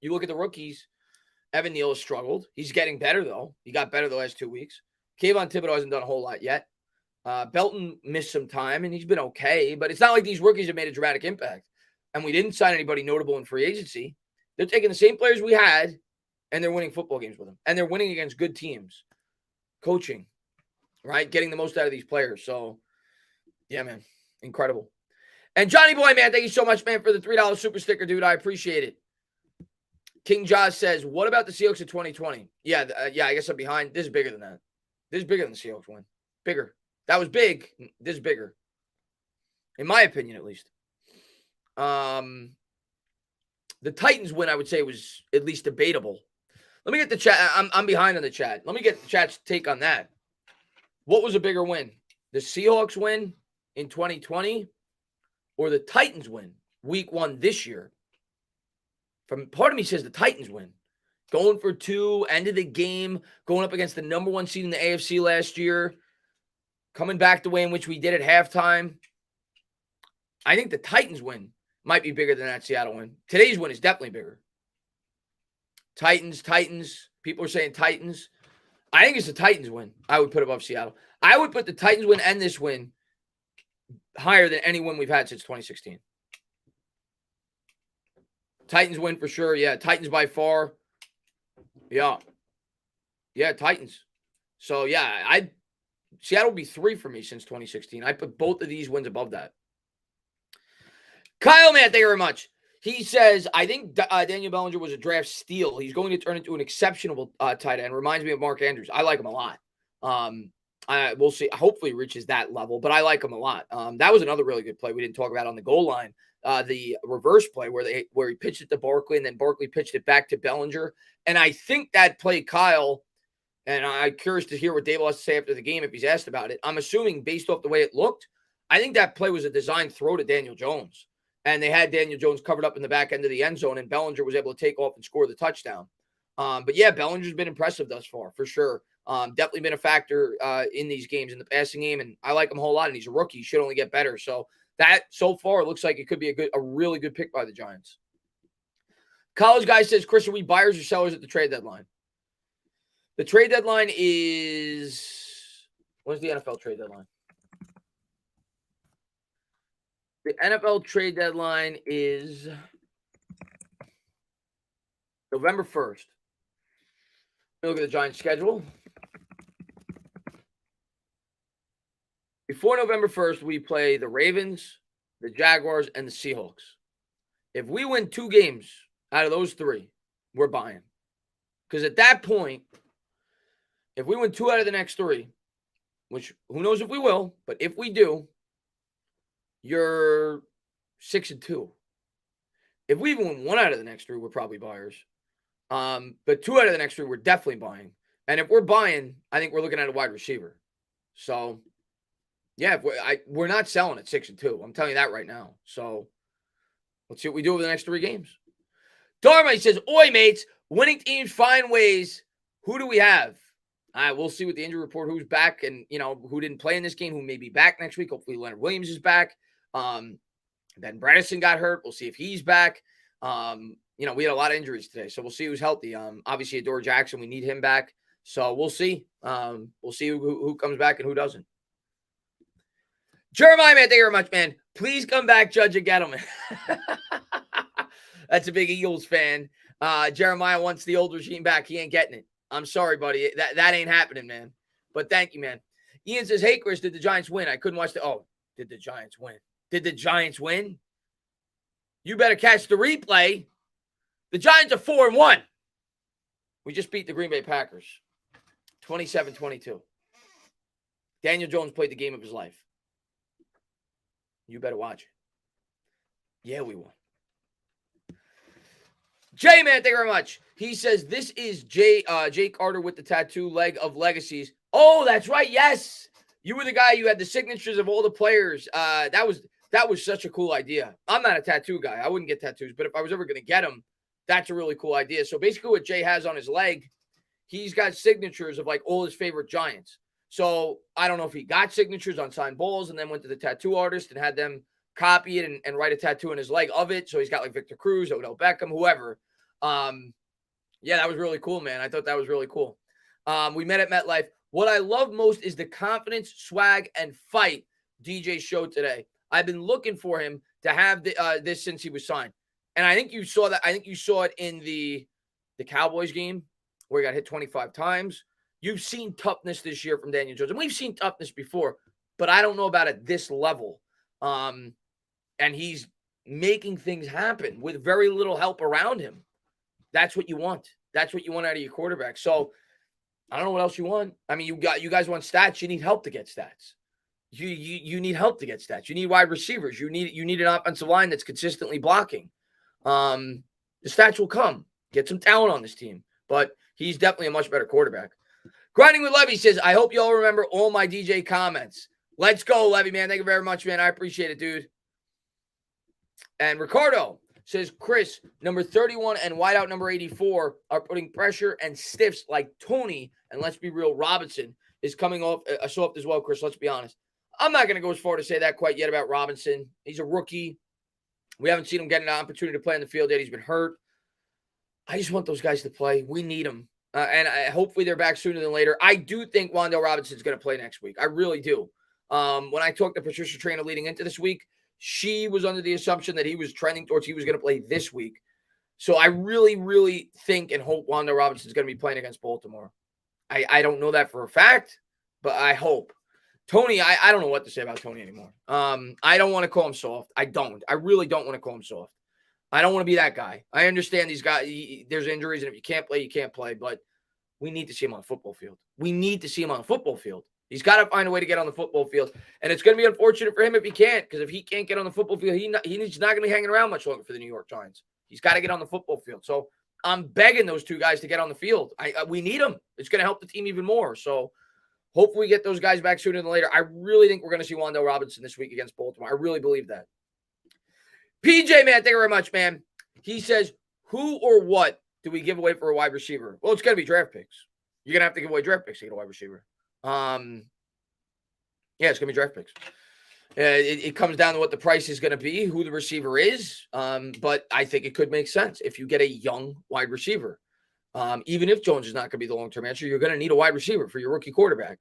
you look at the rookies, Evan Neal has struggled. He's getting better, though. He got better the last 2 weeks. Kayvon Thibodeau hasn't done a whole lot yet. Belton missed some time, and he's been okay. But it's not like these rookies have made a dramatic impact. And we didn't sign anybody notable in free agency. They're taking the same players we had, and they're winning football games with them. And they're winning against good teams. Coaching, right? Getting the most out of these players. So, yeah, man. Incredible. And Johnny Boy, man, thank you so much, man, for the $3 super sticker, dude. I appreciate it. King Josh says, what about the Seahawks in 2020? Yeah, I guess I'm behind. This is bigger than that. This is bigger than the Seahawks win. Bigger. That was big. This is bigger. In my opinion, at least. The Titans win, I would say, was at least debatable. Let me get the chat. I'm behind on the chat. Let me get the chat's take on that. What was a bigger win? The Seahawks win in 2020 or the Titans win week 1 this year? From part of me says the Titans win. Going for 2, end of the game, going up against the number 1 seed in the AFC last year, coming back the way in which we did at halftime. I think the Titans win might be bigger than that Seattle win. Today's win is definitely bigger. Titans. People are saying Titans. I think it's the Titans win. I would put above Seattle. I would put the Titans win and this win higher than any win we've had since 2016. Titans win for sure. Yeah, Titans by far. Yeah, Titans. So, yeah, Seattle would be 3 for me since 2016. I put both of these wins above that. Kyle, man, thank you very much. He says, I think Daniel Bellinger was a draft steal. He's going to turn into an exceptional tight end. Reminds me of Mark Andrews. I like him a lot. We'll see. Hopefully he reaches that level, but I like him a lot. That was another really good play we didn't talk about on the goal line. The reverse play where he pitched it to Barkley and then Barkley pitched it back to Bellinger. And I think that play, Kyle, and I'm curious to hear what Dable has to say after the game if he's asked about it. I'm assuming based off the way it looked, I think that play was a designed throw to Daniel Jones. And they had Daniel Jones covered up in the back end of the end zone, and Bellinger was able to take off and score the touchdown. But yeah, Bellinger's been impressive thus far, for sure. Definitely been a factor in these games, in the passing game, and I like him a whole lot, and he's a rookie. He should only get better. So that, so far, looks like it could be a really good pick by the Giants. College guy says, Chris, are we buyers or sellers at the trade deadline? The trade deadline is... When's the NFL trade deadline? The NFL trade deadline is November 1st. Look at the Giants' schedule. Before November 1st, we play the Ravens, the Jaguars, and the Seahawks. If we win 2 games out of those 3, we're buying. Because at that point, if we win 2 out of the next 3, which who knows if we will, but if we do, you're 6-2. If we even win 1 out of the next 3, we're probably buyers. But 2 out of the next 3, we're definitely buying. And if we're buying, I think we're looking at a wide receiver. So, yeah, we're not selling at 6-2. I'm telling you that right now. So, let's see what we do over the next 3 games. Dharma says, "Oi, mates, winning teams find ways. Who do we have?" We'll see with the injury report who's back and, who didn't play in this game, who may be back next week. Hopefully Leonard Williams is back. Ben Bredesen got hurt. We'll see if he's back. We had a lot of injuries today, so we'll see who's healthy. Obviously, Adore Jackson, we need him back. So we'll see. We'll see who comes back and who doesn't. Jeremiah, man, thank you very much, man. Please come back, Judge and Gettleman. That's a big Eagles fan. Jeremiah wants the old regime back. He ain't getting it. I'm sorry, buddy. That ain't happening, man. But thank you, man. Ian says, "Hey, Chris, did the Giants win? I couldn't watch did the Giants win? Did the Giants win? You better catch the replay. The Giants are 4-1. We just beat the Green Bay Packers. 27-22. Daniel Jones played the game of his life. You better watch it. Yeah, we won. Jay, man, thank you very much. He says, "This is Jake Carter with the tattoo leg of legacies." Oh, that's right. Yes. You were the guy, you had the signatures of all the players. That was such a cool idea. I'm not a tattoo guy. I wouldn't get tattoos, but if I was ever going to get them, that's a really cool idea. So basically what Jay has on his leg, he's got signatures of like all his favorite Giants. So I don't know if he got signatures on signed balls and then went to the tattoo artist and had them copy it and write a tattoo on his leg of it. So he's got like Victor Cruz, Odell Beckham, whoever. Yeah, that was really cool, man. I thought that was really cool. We met at MetLife. What I love most is the confidence, swag, and fight DJ showed today. I've been looking for him to have this since he was signed. And I think you saw that. I think you saw it in the Cowboys game where he got hit 25 times. You've seen toughness this year from Daniel Jones. And we've seen toughness before, but I don't know about at this level. And he's making things happen with very little help around him. That's what you want. That's what you want out of your quarterback. So I don't know what else you want. I mean, you guys want stats. You need help to get stats. You need help to get stats. You need wide receivers. You need an offensive line that's consistently blocking. The stats will come. Get some talent on this team. But he's definitely a much better quarterback. Grinding with Levy says, "I hope you all remember all my DJ comments." Let's go, Levy, man. Thank you very much, man. I appreciate it, dude. And Ricardo says, "Chris, number 31 and wideout number 84 are putting pressure and stiffs like Tony. And let's be real, Robinson is coming off soft as well, Chris. Let's be honest. I'm not going to go as far to say that quite yet about Robinson. He's a rookie. We haven't seen him get an opportunity to play in the field yet. He's been hurt. I just want those guys to play. We need them. And hopefully they're back sooner than later. I do think Wan'Dale Robinson's going to play next week. I really do. When I talked to Patricia Trainer leading into this week, she was under the assumption that he was trending towards he was going to play this week. So I really, really think and hope Wan'Dale Robinson's going to be playing against Baltimore. I don't know that for a fact, but I hope. Tony, I don't know what to say about Tony anymore. I don't want to call him soft. I don't. I really don't want to call him soft. I don't want to be that guy. I understand these guys, there's injuries, and if you can't play, you can't play. But we need to see him on the football field. We need to see him on the football field. He's got to find a way to get on the football field. And it's going to be unfortunate for him if he can't, because if he can't get on the football field, he's not going to be hanging around much longer for the New York Giants. He's got to get on the football field. So I'm begging those two guys to get on the field. We need them. It's going to help the team even more. So Hopefully we get those guys back sooner than later. I really think we're going to see Wan'Dale Robinson this week against Baltimore. I really believe that. PJ, man, thank you very much, man. He says, who or what do we give away for a wide receiver? Well, it's going to be draft picks. You're going to have to give away draft picks to get a wide receiver. Yeah, it's going to be draft picks. It comes down to what the price is going to be, who the receiver is. But I think it could make sense if you get a young wide receiver. Even if Jones is not going to be the long-term answer, you're going to need a wide receiver for your rookie quarterback.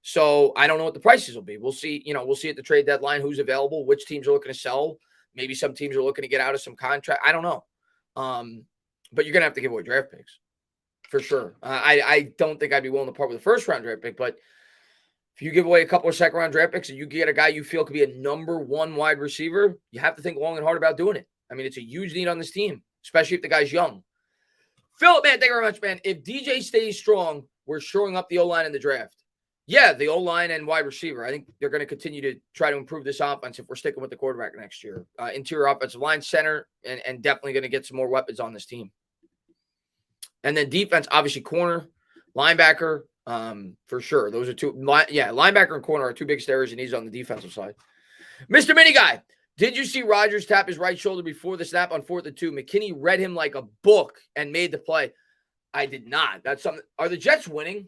So I don't know what the prices will be. We'll see. We'll see at the trade deadline who's available, which teams are looking to sell. Maybe some teams are looking to get out of some contract. I don't know. But you're going to have to give away draft picks for sure. I don't think I'd be willing to part with a first-round draft pick, but if you give away a couple of second-round draft picks and you get a guy you feel could be a number one wide receiver, you have to think long and hard about doing it. I mean, it's a huge need on this team, especially if the guy's young. Philip, man, thank you very much, man. If DJ stays strong, we're shoring up the O-line in the draft. Yeah, the O-line and wide receiver. I think they're going to continue to try to improve this offense if we're sticking with the quarterback next year. Interior offensive line, center, and definitely going to get some more weapons on this team. And then defense, obviously corner, linebacker, for sure. Those are two. Yeah, linebacker and corner are two big areas he needs on the defensive side. Mr. Mini Guy, did you see Rodgers tap his right shoulder before the snap on 4th and 2? McKinney read him like a book and made the play. I did not. That's something. Are the Jets winning?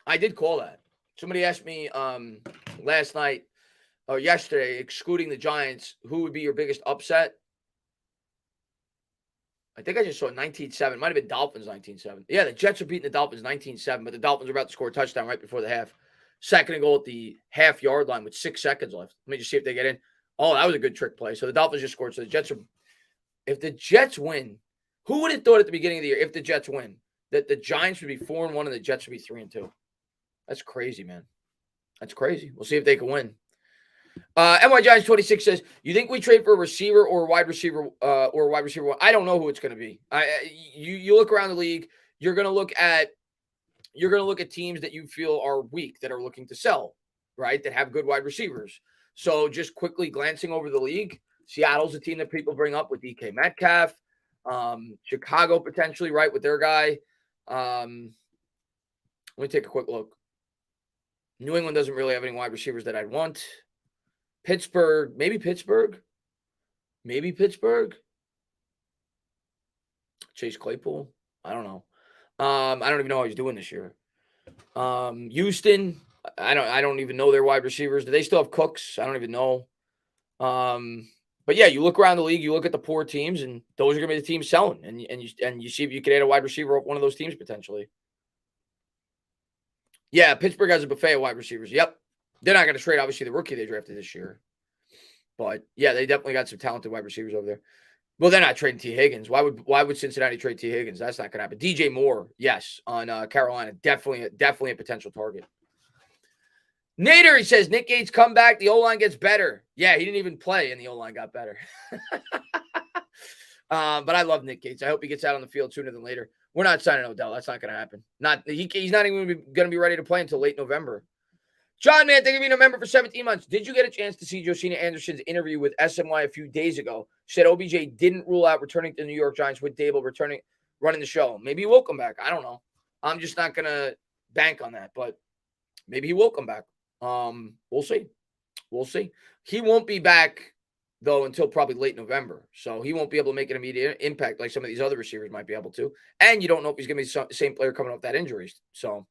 I did call that. Somebody asked me last night or yesterday, excluding the Giants, who would be your biggest upset? I think I just saw 19-7. Might have been Dolphins 19-7. Yeah, the Jets are beating the Dolphins 19-7, but the Dolphins are about to score a touchdown right before the half. Second and goal at the half-yard line with 6 seconds left. Let me just see if they get in. Oh, that was a good trick play. So the Dolphins just scored. So the Jets are – if the Jets win, who would have thought at the beginning of the year, if the Jets win, that the Giants would be 4-1 and the Jets would be 3-2? That's crazy, man. That's crazy. We'll see if they can win. NY Giants 26 says, you think we trade for a receiver or a wide receiver I don't know who it's going to be. You look around the league, you're going to look at teams that you feel are weak, that are looking to sell, right? That have good wide receivers. So just quickly glancing over the league, Seattle's a team that people bring up with DK Metcalf. Chicago potentially, right, with their guy. Let me take a quick look. New England doesn't really have any wide receivers that I'd want. Pittsburgh. Chase Claypool. I don't know. I don't even know how he's doing this year. Houston. I don't even know their wide receivers. Do they still have Cooks? I don't even know. But yeah, you look around the league, you look at the poor teams, and those are going to be the teams selling. And you see if you can add a wide receiver off one of those teams potentially. Yeah, Pittsburgh has a buffet of wide receivers. Yep. They're not going to trade, obviously, the rookie they drafted this year. But, yeah, they definitely got some talented wide receivers over there. Well, they're not trading T. Higgins. Why would Cincinnati trade T. Higgins? That's not going to happen. DJ Moore, yes, on Carolina. Definitely a potential target. Nader, he says, Nick Gates come back. The O-line gets better. Yeah, he didn't even play, and the O-line got better. But I love Nick Gates. I hope he gets out on the field sooner than later. We're not signing Odell. That's not going to happen. He's not even going to be ready to play until late November. John, man, thank you for being a member for 17 months. Did you get a chance to see Josina Anderson's interview with SMY a few days ago? She said OBJ didn't rule out returning to the New York Giants with Dable running the show. Maybe he will come back. I don't know. I'm just not going to bank on that, but maybe he will come back. We'll see. He won't be back, though, until probably late November. So he won't be able to make an immediate impact like some of these other receivers might be able to. And you don't know if he's going to be the same player coming off that injury. So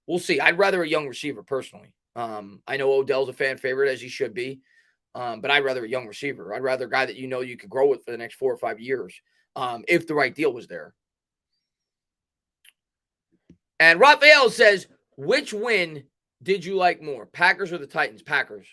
we'll see. I'd rather a young receiver personally. I know Odell's a fan favorite, as he should be. But I'd rather a young receiver. I'd rather a guy that you could grow with for the next 4 or 5 years, if the right deal was there. And Raphael says, which win did you like more, Packers or the Titans? Packers.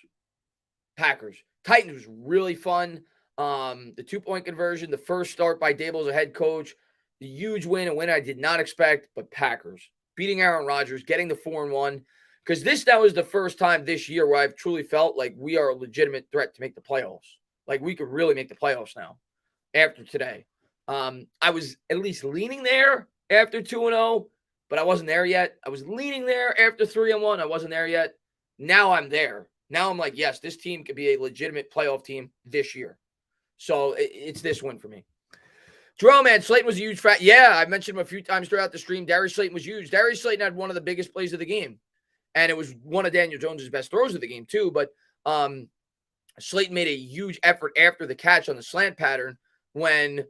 Titans was really fun. The 2-point conversion, the first start by Dable as a head coach, the huge win, a win I did not expect, but Packers. Beating Aaron Rodgers, getting the 4-1. Because that was the first time this year where I've truly felt like we are a legitimate threat to make the playoffs. Like we could really make the playoffs now after today. I was at least leaning there after 2-0, but I wasn't there yet. I was leaning there after 3-1. I wasn't there yet. Now I'm there. Now I'm like, yes, this team could be a legitimate playoff team this year. So it's this win for me. Jerome, man, Slayton was a huge fact. Yeah, I mentioned him a few times throughout the stream. Darius Slayton was huge. Darius Slayton had one of the biggest plays of the game. And it was one of Daniel Jones' best throws of the game, too. But Slayton made a huge effort after the catch on the slant pattern when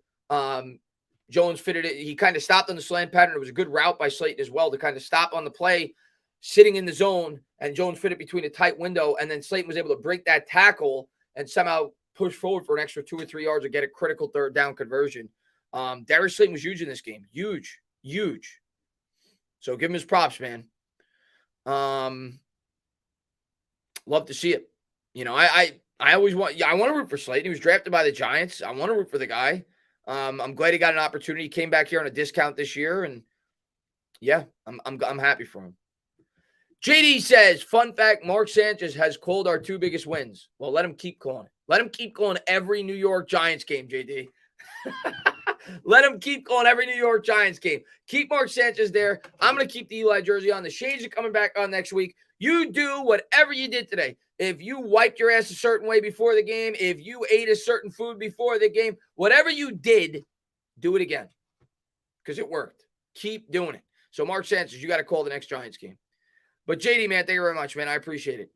Jones fitted it. He kind of stopped on the slant pattern. It was a good route by Slayton as well to kind of stop on the play, sitting in the zone, and Jones fit it between a tight window. And then Slayton was able to break that tackle and somehow push forward for an extra 2 or 3 yards or get a critical third down conversion. Darius Slayton was huge in this game. Huge. So give him his props, man. Love to see it. You know, I always want to root for Slayton. He was drafted by the Giants. I want to root for the guy. I'm glad he got an opportunity. He came back here on a discount this year, and yeah, I'm happy for him. JD says, fun fact, Mark Sanchez has called our 2 biggest wins. Well, let him keep calling it. Let him keep calling every New York Giants game, JD. Let him keep calling every New York Giants game. Keep Mark Sanchez there. I'm going to keep the Eli jersey on. The Shades are coming back on next week. You do whatever you did today. If you wiped your ass a certain way before the game, if you ate a certain food before the game, whatever you did, do it again. Because it worked. Keep doing it. So, Mark Sanchez, you got to call the next Giants game. But, JD, man, thank you very much, man. I appreciate it.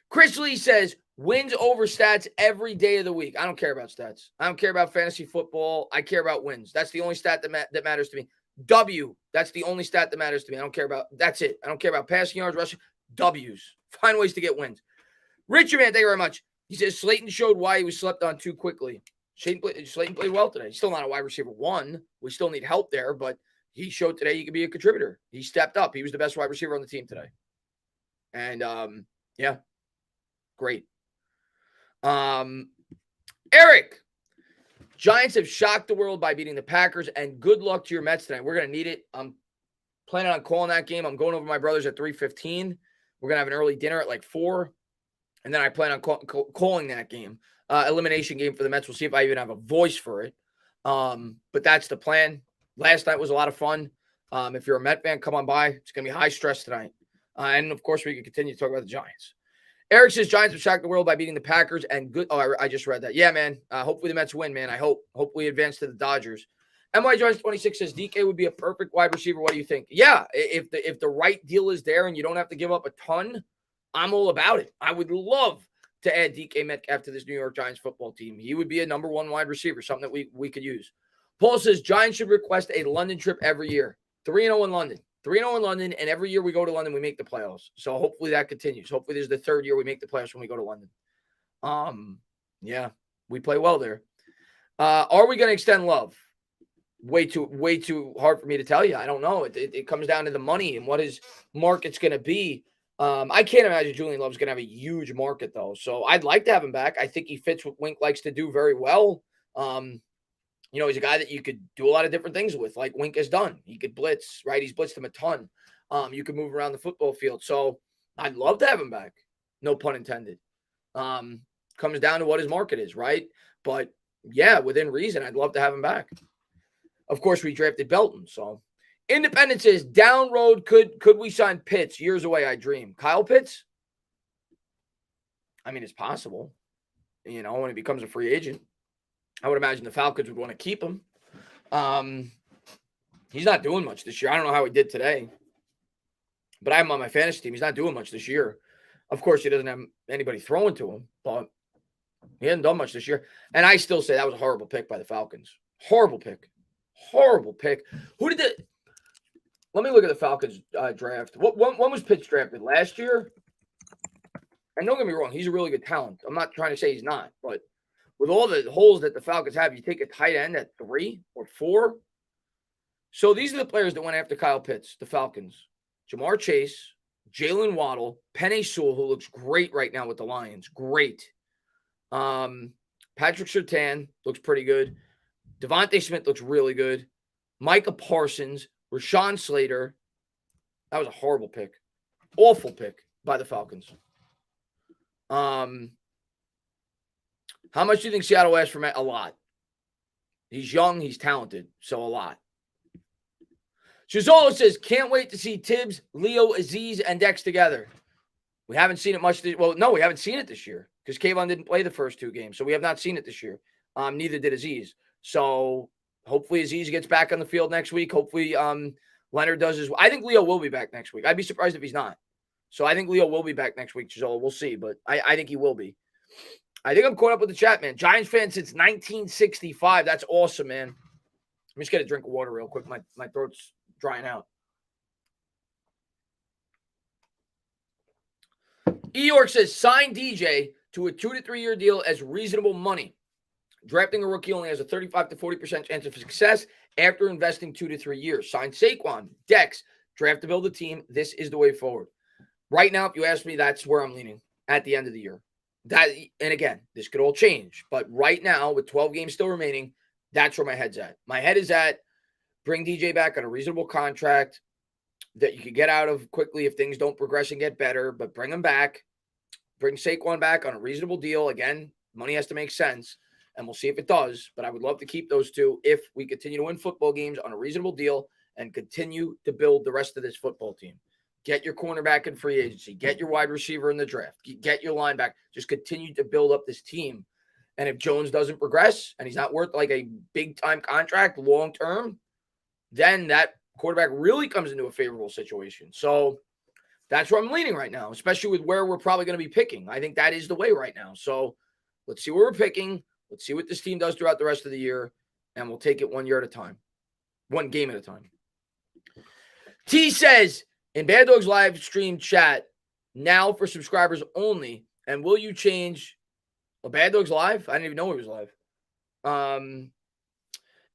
Chris Lee says, wins over stats every day of the week. I don't care about stats. I don't care about fantasy football. I care about wins. That's the only stat that matters to me. W, that's the only stat that matters to me. I don't care about – that's it. I don't care about passing yards, rushing. W's. Find ways to get wins. Richard, man, thank you very much. He says Slayton showed why he was slept on too quickly. Slayton played well today. He's still not a wide receiver 1. We still need help there, but he showed today he could be a contributor. He stepped up. He was the best wide receiver on the team today. And, yeah, great. Eric, Giants have shocked the world by beating the Packers, and good luck to your Mets tonight. We're going to need it. I'm planning on calling that game. I'm going over my brothers at 3:15. We're going to have an early dinner at like 4. And then I plan on calling that game, elimination game for the Mets. We'll see if I even have a voice for it. But that's the plan. Last night was a lot of fun. If you're a Met fan, come on by. It's going to be high stress tonight. And, of course, we can continue to talk about the Giants. Eric says Giants have shocked the world by beating the Packers and good. Oh, I just read that. Yeah, man. Hopefully the Mets win, man. I hope. Hopefully advance to the Dodgers. MY Jones 26 says DK would be a perfect wide receiver. What do you think? Yeah, if the right deal is there and you don't have to give up a ton, I'm all about it. I would love to add DK Metcalf to this New York Giants football team. He would be a number 1 wide receiver, something that we could use. Paul says Giants should request a London trip every year. 3-0 in London. 3-0 in London, and every year we go to London, we make the playoffs. So hopefully that continues. Hopefully this is the 3rd year we make the playoffs when we go to London. Yeah, we play well there. Are we going to extend Love? Way too hard for me to tell you. I don't know. It comes down to the money and what his market's going to be. I can't imagine Julian Love's going to have a huge market, though. So I'd like to have him back. I think he fits what Wink likes to do very well. He's a guy that you could do a lot of different things with, like Wink has done. He could blitz, right? He's blitzed him a ton. You could move around the football field. So I'd love to have him back. No pun intended. Comes down to what his market is, right? But, yeah, within reason, I'd love to have him back. Of course, we drafted Belton, so. Independence says, down road, could we sign Pitts? Years away, I dream. Kyle Pitts? I mean, it's possible. When he becomes a free agent. I would imagine the Falcons would want to keep him. He's not doing much this year. I don't know how he did today. But I have him on my fantasy team. He's not doing much this year. Of course, he doesn't have anybody throwing to him, but he hasn't done much this year. And I still say that was a horrible pick by the Falcons. Horrible pick. Let me look at the Falcons draft. When was Pitts drafted? Last year? And don't get me wrong, he's a really good talent. I'm not trying to say he's not, but with all the holes that the Falcons have, you take a tight end at 3 or 4. So these are the players that went after Kyle Pitts, the Falcons. Jamar Chase, Jalen Waddle, Penei Sewell, who looks great right now with the Lions. Great. Patrick Surtain looks pretty good. Devontae Smith looks really good. Micah Parsons, Rashawn Slater. That was a horrible pick. Awful pick by the Falcons. How much do you think Seattle asked for Matt? A lot. He's young. He's talented. So a lot. Shazolo says, can't wait to see Tibbs, Leo, Aziz, and Dex together. We haven't seen it much. No, we haven't seen it this year because Kayvon didn't play the first 2 games. So we have not seen it this year. Neither did Aziz. So Hopefully Aziz gets back on the field next week. Hopefully Leonard does as well. I think Leo will be back next week. I'd be surprised if he's not. So I think Leo will be back next week, Gisela. We'll see, but I think he will be. I think I'm caught up with the chat, man. Giants fan since 1965. That's awesome, man. Let me just get a drink of water real quick. My throat's drying out. E-York says, sign DJ to a 2 to 3 year deal as reasonable money. Drafting a rookie only has a 35 to 40% chance of success after investing 2 to 3 years. Sign Saquon, Dex, draft to build a team. This is the way forward. Right now, if you ask me, that's where I'm leaning at the end of the year. And again, this could all change. But right now, with 12 games still remaining, that's where my head's at. My head is at bring DJ back on a reasonable contract that you could get out of quickly if things don't progress and get better, but bring him back. Bring Saquon back on a reasonable deal. Again, money has to make sense, and we'll see if it does. But I would love to keep those two if we continue to win football games on a reasonable deal and continue to build the rest of this football team. Get your cornerback in free agency. Get your wide receiver in the draft. Get your linebacker. Just continue to build up this team. And if Jones doesn't progress and he's not worth like a big-time contract long-term, then that quarterback really comes into a favorable situation. So that's where I'm leaning right now, especially with where we're probably going to be picking. I think that is the way right now. So let's see where we're picking. Let's see what this team does throughout the rest of the year, and we'll take it 1 year at a time. One game at a time. T says, in Bad Dogs live stream chat, now for subscribers only, and will you change Bad Dogs live? I didn't even know it was live.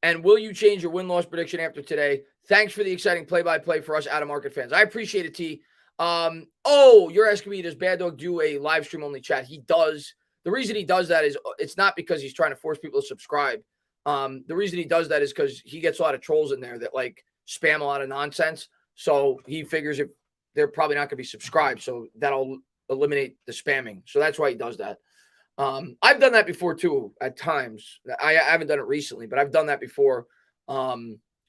And will you change your win-loss prediction after today? Thanks for the exciting play-by-play for us out-of-market fans. I appreciate it, T. You're asking me, does Bad Dog do a live stream only chat? He does. The reason he does that is it's not because he's trying to force people to subscribe. The reason he does that is because he gets a lot of trolls in there that like spam a lot of nonsense. So he figures if they're probably not going to be subscribed, so that'll eliminate the spamming. So that's why he does that. I've done that before too at times. I haven't done it recently, but I've done that before.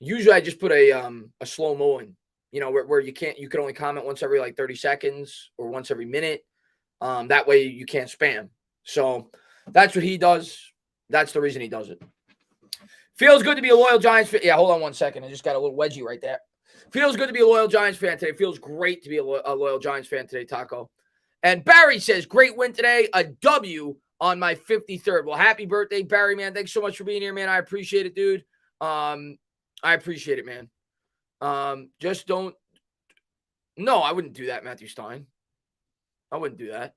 Usually I just put a slow-mo in, where you can only comment once every like 30 seconds or once every minute. That way you can't spam. So that's what he does. That's the reason he does it. Feels good to be a loyal Giants fan. Yeah, hold on 1 second. I just got a little wedgie right there. Feels good to be a loyal Giants fan today. Feels great to be a loyal Giants fan today, Taco. And Barry says, great win today. A W on my 53rd. Well, happy birthday, Barry, man. Thanks so much for being here, man. I appreciate it, dude. I appreciate it, man. Just don't. No, I wouldn't do that, Matthew Stein. I wouldn't do that.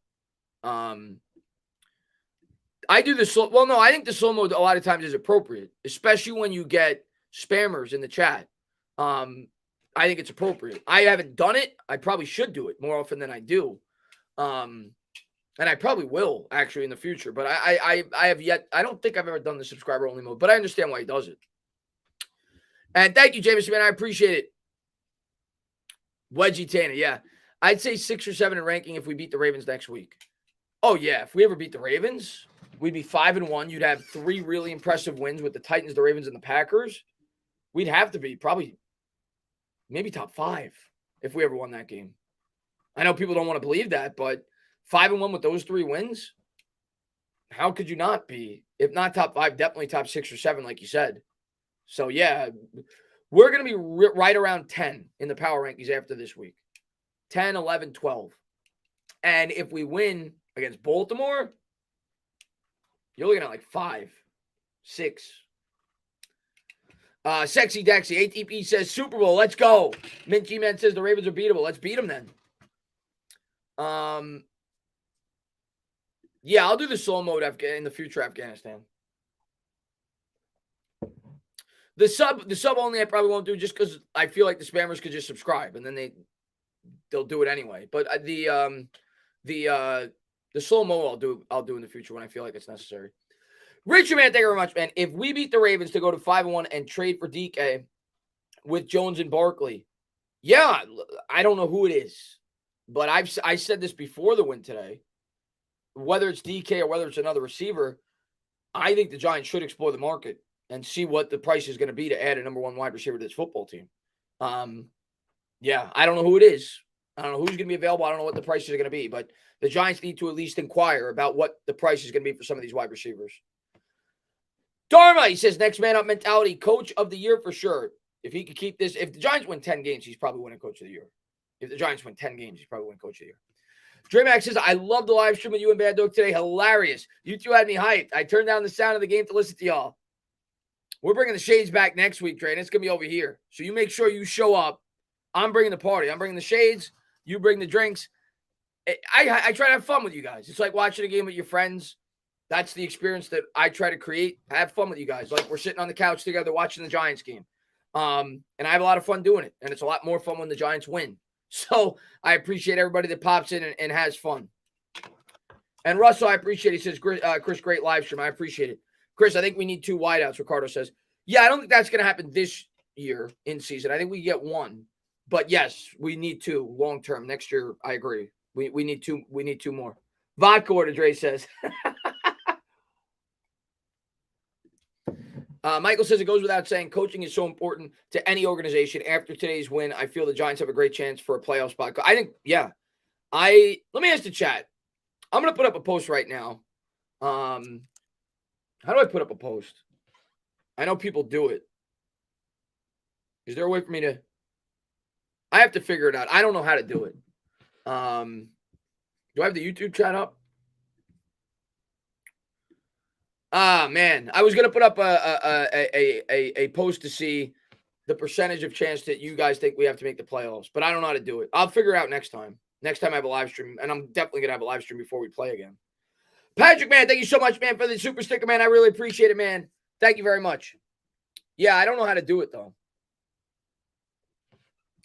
I do the slow. Well, no, I think the slow mode a lot of times is appropriate, especially when you get spammers in the chat. I think it's appropriate. I haven't done it. I probably should do it more often than I do. And I probably will actually in the future, but I have yet. I don't think I've ever done the subscriber only mode, but I understand why he does it. And thank you, Jameson, man. I appreciate it. Wedgie Tanner, yeah. I'd say 6 or 7 in ranking if we beat the Ravens next week. Oh, yeah. If we ever beat the Ravens, we'd be 5-1. You'd have 3 really impressive wins with the Titans, the Ravens, and the Packers. We'd have to be probably maybe top 5 if we ever won that game. I know people don't want to believe that, but 5-1 with those 3 wins, how could you not be? If not top 5, definitely top 6 or 7, like you said. So, yeah, we're going to be right around 10 in the power rankings after this week. 10, 11, 12. And if we win against Baltimore, you're looking at like 5, 6. Sexy Dexy, ATP says Super Bowl, let's go. Mint G-Man says the Ravens are beatable. Let's beat them then. Yeah, I'll do the slow mode in the future Afghanistan. The sub only I probably won't do just because I feel like the spammers could just subscribe and then they'll do it anyway. But the slow mo I'll do in the future when I feel like it's necessary. Richard, man, thank you very much, man. If we beat the Ravens to go to 5-1 and trade for DK with Jones and Barkley, yeah, I don't know who it is, but I said this before the win today. Whether it's DK or whether it's another receiver, I think the Giants should explore the market and see what the price is going to be to add a number 1 wide receiver to this football team. Yeah, I don't know who it is. I don't know who's going to be available. I don't know what the prices are going to be, but the Giants need to at least inquire about what the price is going to be for some of these wide receivers. Dharma, he says, next man up mentality, coach of the year for sure. If he could keep this, if the Giants win 10 games, he's probably winning coach of the year. If the Giants win 10 games, he's probably winning coach of the year. DreamHack says, I love the live stream with you and Bad Dog today. Hilarious. You two had me hyped. I turned down the sound of the game to listen to y'all. We're bringing the shades back next week, Trey, and it's going to be over here. So you make sure you show up. I'm bringing the party. I'm bringing the shades. You bring the drinks. I try to have fun with you guys. It's like watching a game with your friends. That's the experience that I try to create. Have fun with you guys. Like we're sitting on the couch together watching the Giants game. And I have a lot of fun doing it. And it's a lot more fun when the Giants win. So I appreciate everybody that pops in and has fun. And Russell, I appreciate it. He says, Chris, great live stream. I appreciate it. Chris, I think we need 2 wideouts, Ricardo says. Yeah, I don't think that's going to happen this year in season. I think we get 1. But yes, we need 2 long term. Next year, I agree. We need 2. We need 2 more. Vodka order, Dre says. Michael says it goes without saying, coaching is so important to any organization. After today's win, I feel the Giants have a great chance for a playoff spot. I think, yeah. Let me ask the chat. I'm going to put up a post right now. How do I put up a post? I know people do it. Is there a way for me to? I have to figure it out. I don't know how to do it. Do I have the YouTube chat up? Man, I was gonna put up a post to see the percentage of chance that you guys think we have to make the playoffs, but I don't know how to do it. I'll figure it out next time. Next time I have a live stream, and I'm definitely gonna have a live stream before we play again. Patrick, man, thank you so much, man, for the super sticker, man. I really appreciate it, man. Thank you very much. Yeah, I don't know how to do it though.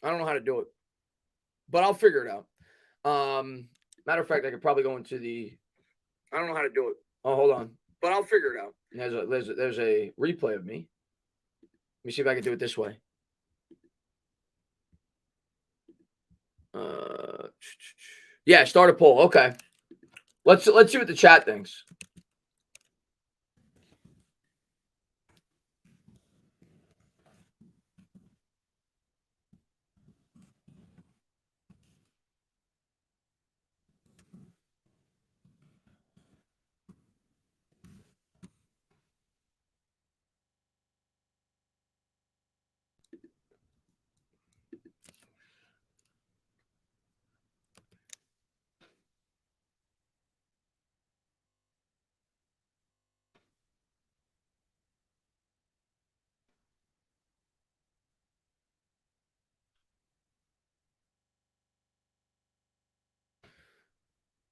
I don't know how to do it, but I'll figure it out. Matter of fact, I could probably go into the. I don't know how to do it. Oh, hold on. But I'll figure it out. There's a replay of me. Let me see if I can do it this way. Yeah, start a poll. Okay. Let's see what the chat thinks.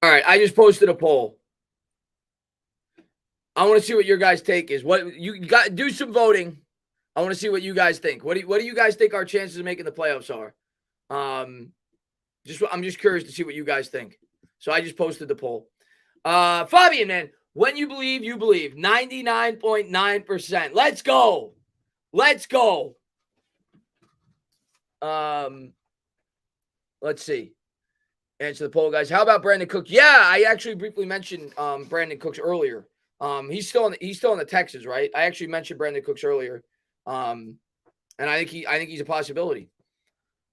All right, I just posted a poll. I want to see what your guys' take is. What you got? Do some voting. I want to see what you guys think. What do you guys think our chances of making the playoffs are? I'm just curious to see what you guys think. So I just posted the poll. Fabian, man, when you believe, you believe. 99.9%. Let's go. Let's go. Let's see. Answer the poll, guys. How about Brandon Cooks? Yeah, I actually briefly mentioned Brandon Cooks earlier. He's still in the Texans, right? I actually mentioned Brandon Cooks earlier. And I think he's a possibility.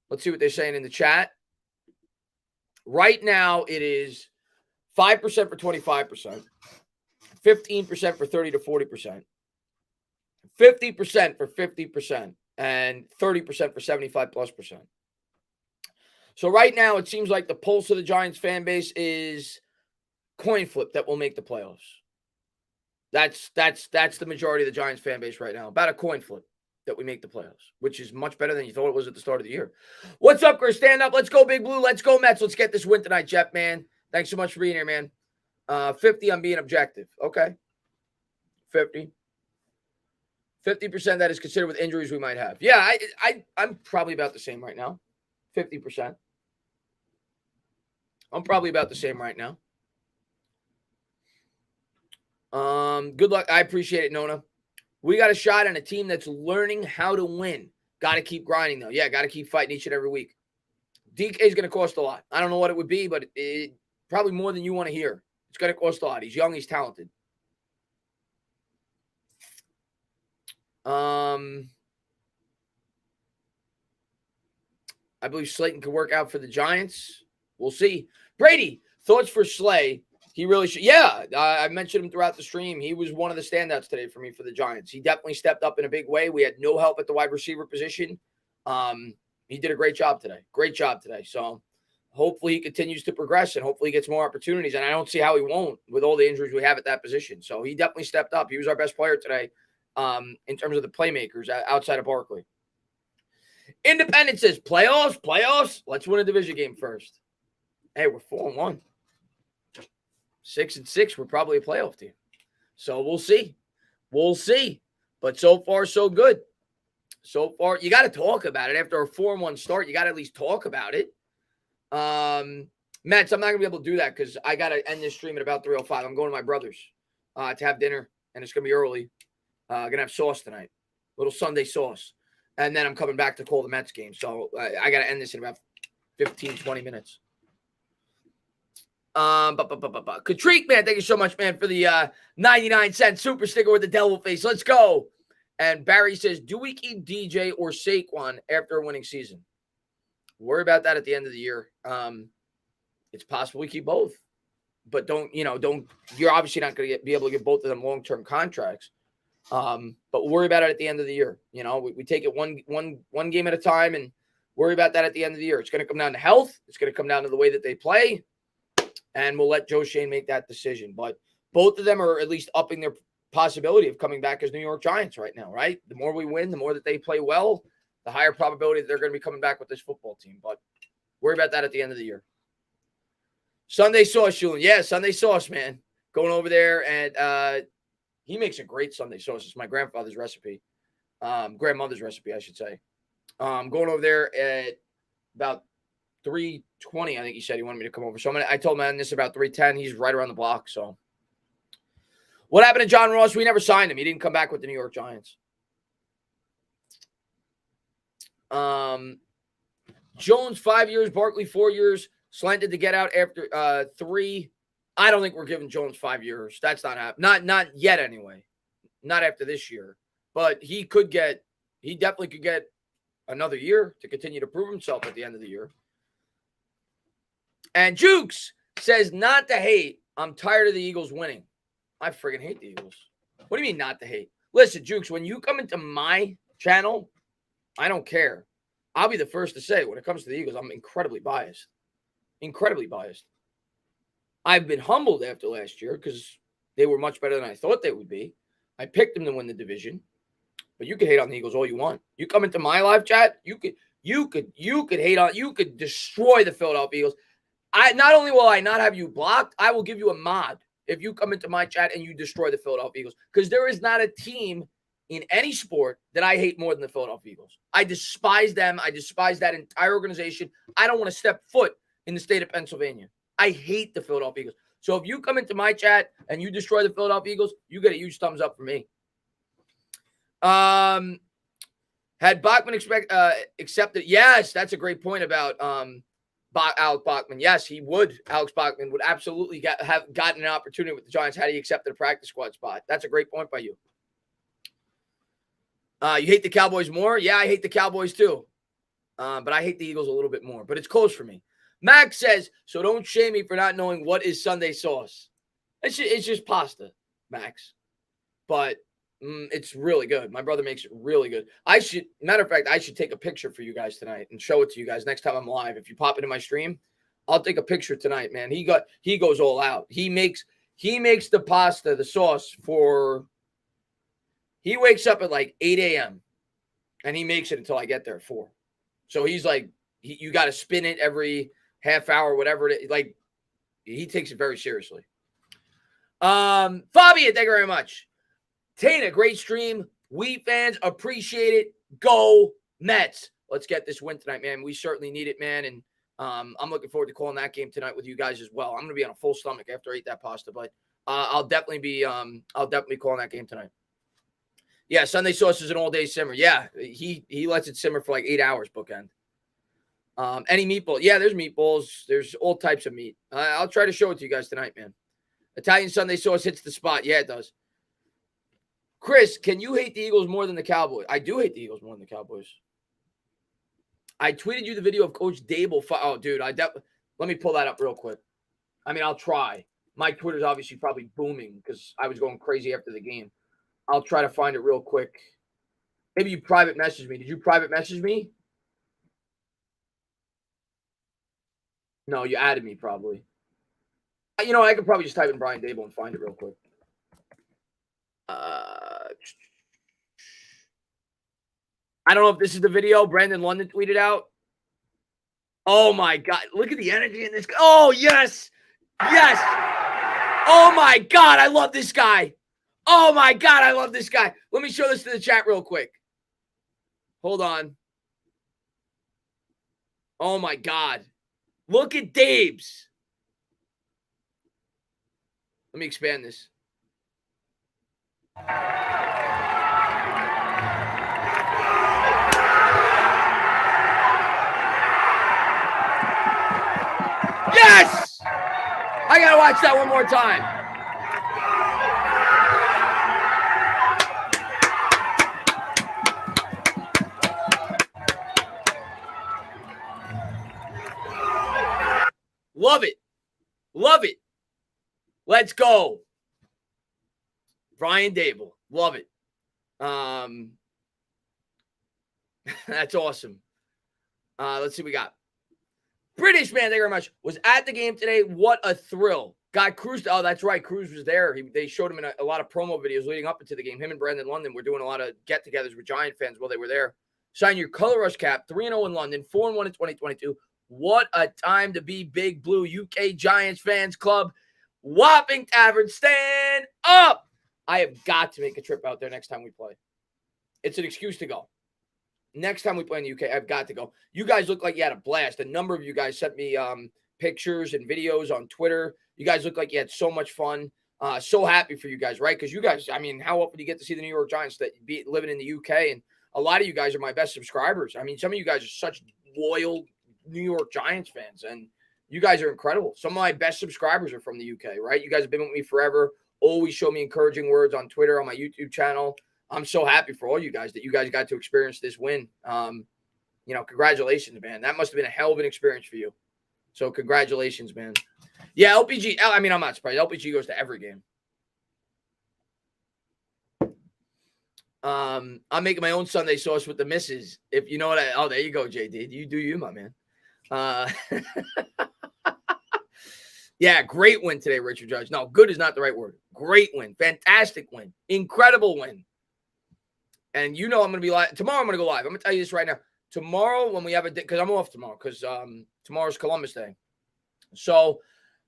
Let's see what they're saying in the chat. Right now, it is 5% for 25%, 15% for 30 to 40%, 50% for 50%, and 30% for 75+%. So right now, it seems like the pulse of the Giants fan base is coin flip that will make the playoffs. That's the majority of the Giants fan base right now. About a coin flip that we make the playoffs, which is much better than you thought it was at the start of the year. What's up, Chris? Stand up. Let's go, Big Blue. Let's go, Mets. Let's get this win tonight, Jeff, man. Thanks so much for being here, man. 50, I'm being objective. Okay. 50. 50% that is considered with injuries we might have. Yeah, I'm probably about the same right now. 50%. I'm probably about the same right now. Good luck. I appreciate it, Nona. We got a shot on a team that's learning how to win. Got to keep grinding, though. Yeah, got to keep fighting each and every week. DK is going to cost a lot. I don't know what it would be, but it probably more than you want to hear. It's going to cost a lot. He's young. He's talented. I believe Slayton could work out for the Giants. We'll see. Brady, thoughts for Slay He really should. Yeah, I mentioned him throughout the stream. He was one of the standouts today for me for the Giants. He definitely stepped up in a big way. We had no help at the wide receiver position. He did a great job today. Great job today. So hopefully he continues to progress and hopefully he gets more opportunities. And I don't see how he won't with all the injuries we have at that position. So he definitely stepped up. He was our best player today in terms of the playmakers outside of Barkley. Independent says, playoffs. Let's win a division game first. Hey, we're 4-1. 6-6, we're probably a playoff team. So we'll see. But so far, so good. So far, you got to talk about it. After a 4-1 start, you got to at least talk about it. Mets, I'm not going to be able to do that because I got to end this stream at about 3:05. I'm going to my brother's to have dinner, and it's going to be early. Going to have sauce tonight. Little Sunday sauce. And then I'm coming back to call the Mets game. So I got to end this in about 15, 20 minutes. Katreek, man, thank you so much, man, for the 99-cent super sticker with the devil face. Let's go. And Barry says, do we keep DJ or Saquon after a winning season? Worry about that at the end of the year. It's possible we keep both. But you're obviously not going to be able to get both of them long-term contracts. But worry about it at the end of the year. We take it one game at a time and worry about that at the end of the year. It's going to come down to health. It's going to come down to the way that they play. And we'll let Joe Shane make that decision. But both of them are at least upping their possibility of coming back as New York Giants right now, right? The more we win, the more that they play well, the higher probability that they're going to be coming back with this football team. But worry about that at the end of the year. Sunday sauce, Julian. Yeah, Sunday sauce, man. Going over there, and he makes a great Sunday sauce. It's my grandfather's recipe. Grandmother's recipe, I should say. Going over there at about 3:20, I think he said he wanted me to come over. So I told him this about 3:10. He's right around the block. So what happened to John Ross? We never signed him. He didn't come back with the New York Giants. Jones 5 years, Barkley 4 years, slanted to get out after 3. I don't think we're giving Jones 5 years. That's not happening. Not yet anyway. Not after this year. But he definitely could get another year to continue to prove himself at the end of the year. And Jukes says, not to hate. I'm tired of the Eagles winning. I friggin' hate the Eagles. What do you mean not to hate? Listen, Jukes, when you come into my channel, I don't care. I'll be the first to say when it comes to the Eagles, I'm incredibly biased. Incredibly biased. I've been humbled after last year because they were much better than I thought they would be. I picked them to win the division. But you can hate on the Eagles all you want. You come into my live chat, you could hate on, you could destroy the Philadelphia Eagles. Not only will I not have you blocked, I will give you a mod if you come into my chat and you destroy the Philadelphia Eagles. Because there is not a team in any sport that I hate more than the Philadelphia Eagles. I despise them. I despise that entire organization. I don't want to step foot in the state of Pennsylvania. I hate the Philadelphia Eagles. So if you come into my chat and you destroy the Philadelphia Eagles, you get a huge thumbs up from me. Had Bachman accepted? Yes, that's a great point about Alex Bachman. Yes, he would. Alex Bachman would absolutely have gotten an opportunity with the Giants had he accepted a practice squad spot. That's a great point by you. You hate the Cowboys more? Yeah, I hate the Cowboys too. But I hate the Eagles a little bit more. But it's close for me. Max says, so don't shame me for not knowing what is Sunday sauce. It's just pasta, Max. But it's really good. My brother makes it really good. Matter of fact, I should take a picture for you guys tonight and show it to you guys next time I'm live. If you pop into my stream, I'll take a picture tonight, man. He goes all out. He makes the pasta, the sauce he wakes up at like 8 a.m. and he makes it until I get there at 4. So he's like, you got to spin it every half hour, whatever it is. Like, he takes it very seriously. Fabian, thank you very much. Tana, great stream. We fans appreciate it. Go Mets. Let's get this win tonight, man. We certainly need it, man. And I'm looking forward to calling that game tonight with you guys as well. I'm going to be on a full stomach after I eat that pasta, but I'll definitely calling that game tonight. Yeah, Sunday sauce is an all-day simmer. Yeah, he lets it simmer for like 8 hours, bookend. Any meatball? Yeah, there's meatballs. There's all types of meat. I'll try to show it to you guys tonight, man. Italian Sunday sauce hits the spot. Yeah, it does. Chris, can you hate the Eagles more than the Cowboys? I do hate the Eagles more than the Cowboys. I tweeted you the video of Coach Dable. Oh, dude, let me pull that up real quick. I mean, I'll try. My Twitter's obviously probably booming because I was going crazy after the game. I'll try to find it real quick. Maybe you private message me. Did you private message me? No, you added me probably. You know, I could probably just type in Brian Dable and find it real quick. I don't know if this is the video Brandon London tweeted out. Oh my God. Look at the energy in this. Oh, yes. Yes. Oh my God. I love this guy. Oh my God. I love this guy. Let me show this to the chat real quick. Hold on. Oh my God. Look at Dave's. Let me expand this. Yes! I gotta watch that one more time. Love it. Love it. Let's go. Brian Dable. Love it. That's awesome. Let's see what we got. British man, thank you very much. Was at the game today. What a thrill. Got Cruz. Oh, that's right. Cruz was there. They showed him in a lot of promo videos leading up into the game. Him and Brandon London were doing a lot of get-togethers with Giant fans while they were there. Sign your Color Rush cap. 3-0 in London. 4-1 in 2022. What a time to be Big Blue UK Giants fans club. Wapping Tavern, stand up. I have got to make a trip out there next time we play. It's an excuse to go. Next time we play in the UK, I've got to go. You guys look like you had a blast. A number of you guys sent me pictures and videos on Twitter. You guys look like you had so much fun. So happy for you guys, right? Because you guys, I mean, how often do you get to see the New York Giants that be living in the UK? And a lot of you guys are my best subscribers. I mean, some of you guys are such loyal New York Giants fans, and you guys are incredible. Some of my best subscribers are from the UK, right? You guys have been with me forever. Always show me encouraging words on Twitter, on my YouTube channel. I'm so happy for all you guys that you guys got to experience this win. You know, congratulations, man. That must have been a hell of an experience for you. So congratulations, man. Yeah, LPG. I mean, I'm not surprised. LPG goes to every game. I'm making my own Sunday sauce with the missus. If you know what oh, there you go, JD. You do you, my man. Yeah, great win today, Richard Judge. No, good is not the right word. Great win. Fantastic win. Incredible win. And you know I'm going to be live. Tomorrow I'm going to go live. I'm going to tell you this right now. Tomorrow when we have a day, because I'm off tomorrow, because tomorrow's Columbus Day. So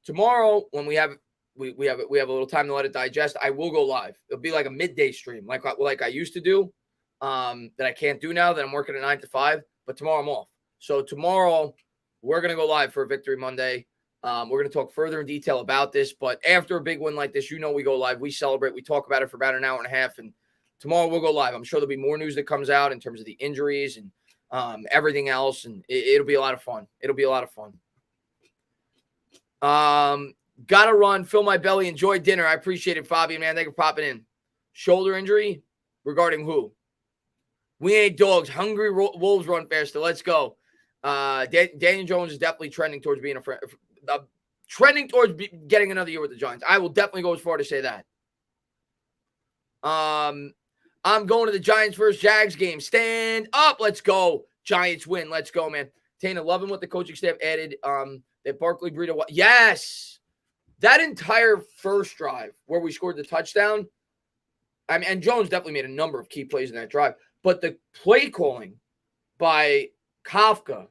tomorrow when we have a little time to let it digest, I will go live. It'll be like a midday stream, like I used to do, that I can't do now that I'm working at 9 to 5. But tomorrow I'm off. So tomorrow we're going to go live for a Victory Monday. We're going to talk further in detail about this. But after a big win like this, you know we go live. We celebrate. We talk about it for about an hour and a half. And tomorrow we'll go live. I'm sure there'll be more news that comes out in terms of the injuries and everything else. And it'll be a lot of fun. It'll be a lot of fun. Gotta run. Fill my belly. Enjoy dinner. I appreciate it, Fabian, man. Thank you for popping in. Shoulder injury? Regarding who? We ain't dogs. Hungry wolves run faster. Let's go. Daniel Jones is definitely trending towards being a friend. Trending towards getting another year with the Giants. I will definitely go as far to say that. I'm going to the Giants versus Jags game. Stand up. Let's go. Giants win. Let's go, man. Tana, loving what the coaching staff added. That Barkley Breida. Yes. That entire first drive where we scored the touchdown. I mean, and Jones definitely made a number of key plays in that drive. But the play calling by Kafka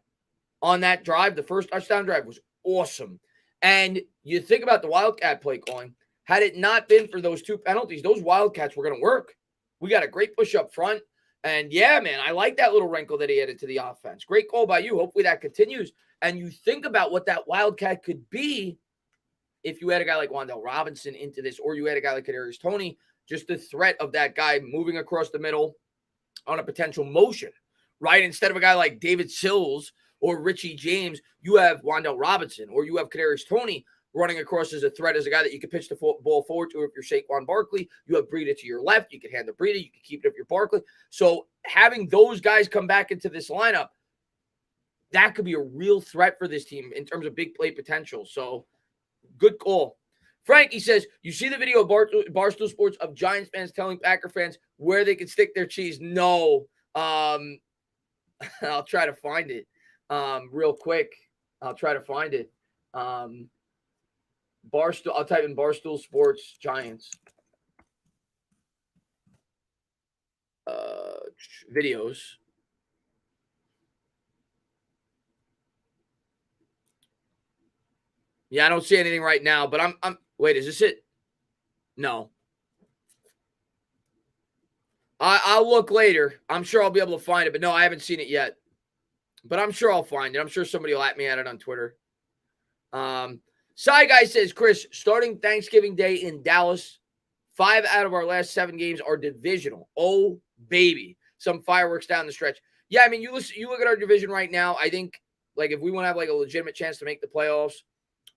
on that drive, the first touchdown drive, was awesome. And you think about the Wildcat play calling. Had it not been for those two penalties, those Wildcats were going to work. We got a great push up front. And yeah, man, I like that little wrinkle that he added to the offense. Great call by you. Hopefully that continues. And you think about what that Wildcat could be if you had a guy like Wan'Dale Robinson into this, or you had a guy like Kadarius Toney, just the threat of that guy moving across the middle on a potential motion, right? Instead of a guy like David Sills or Richie James, you have Wan'Dale Robinson, or you have Kadarius Toney running across as a threat, as a guy that you could pitch the ball forward to if you're Saquon Barkley. You have Breida to your left. You could hand the Breida. You could keep it if you're Barkley. So having those guys come back into this lineup, that could be a real threat for this team in terms of big play potential. So good call. Frankie says, you see the video of Barstool Sports of Giants fans telling Packer fans where they can stick their cheese? No. I'll try to find it real quick. I'll try to find it. Barstool. I'll type in Barstool Sports Giants. Videos. Yeah, I don't see anything right now, but I'm wait, is this it? No. I'll look later. I'm sure I'll be able to find it, but no, I haven't seen it yet. But I'm sure I'll find it. I'm sure somebody will at me at it on Twitter. Side Guy says, Chris, starting Thanksgiving Day in Dallas, 5 out of our last 7 games are divisional. Oh, baby. Some fireworks down the stretch. Yeah, I mean, you look at our division right now. I think, like, if we want to have, like, a legitimate chance to make the playoffs,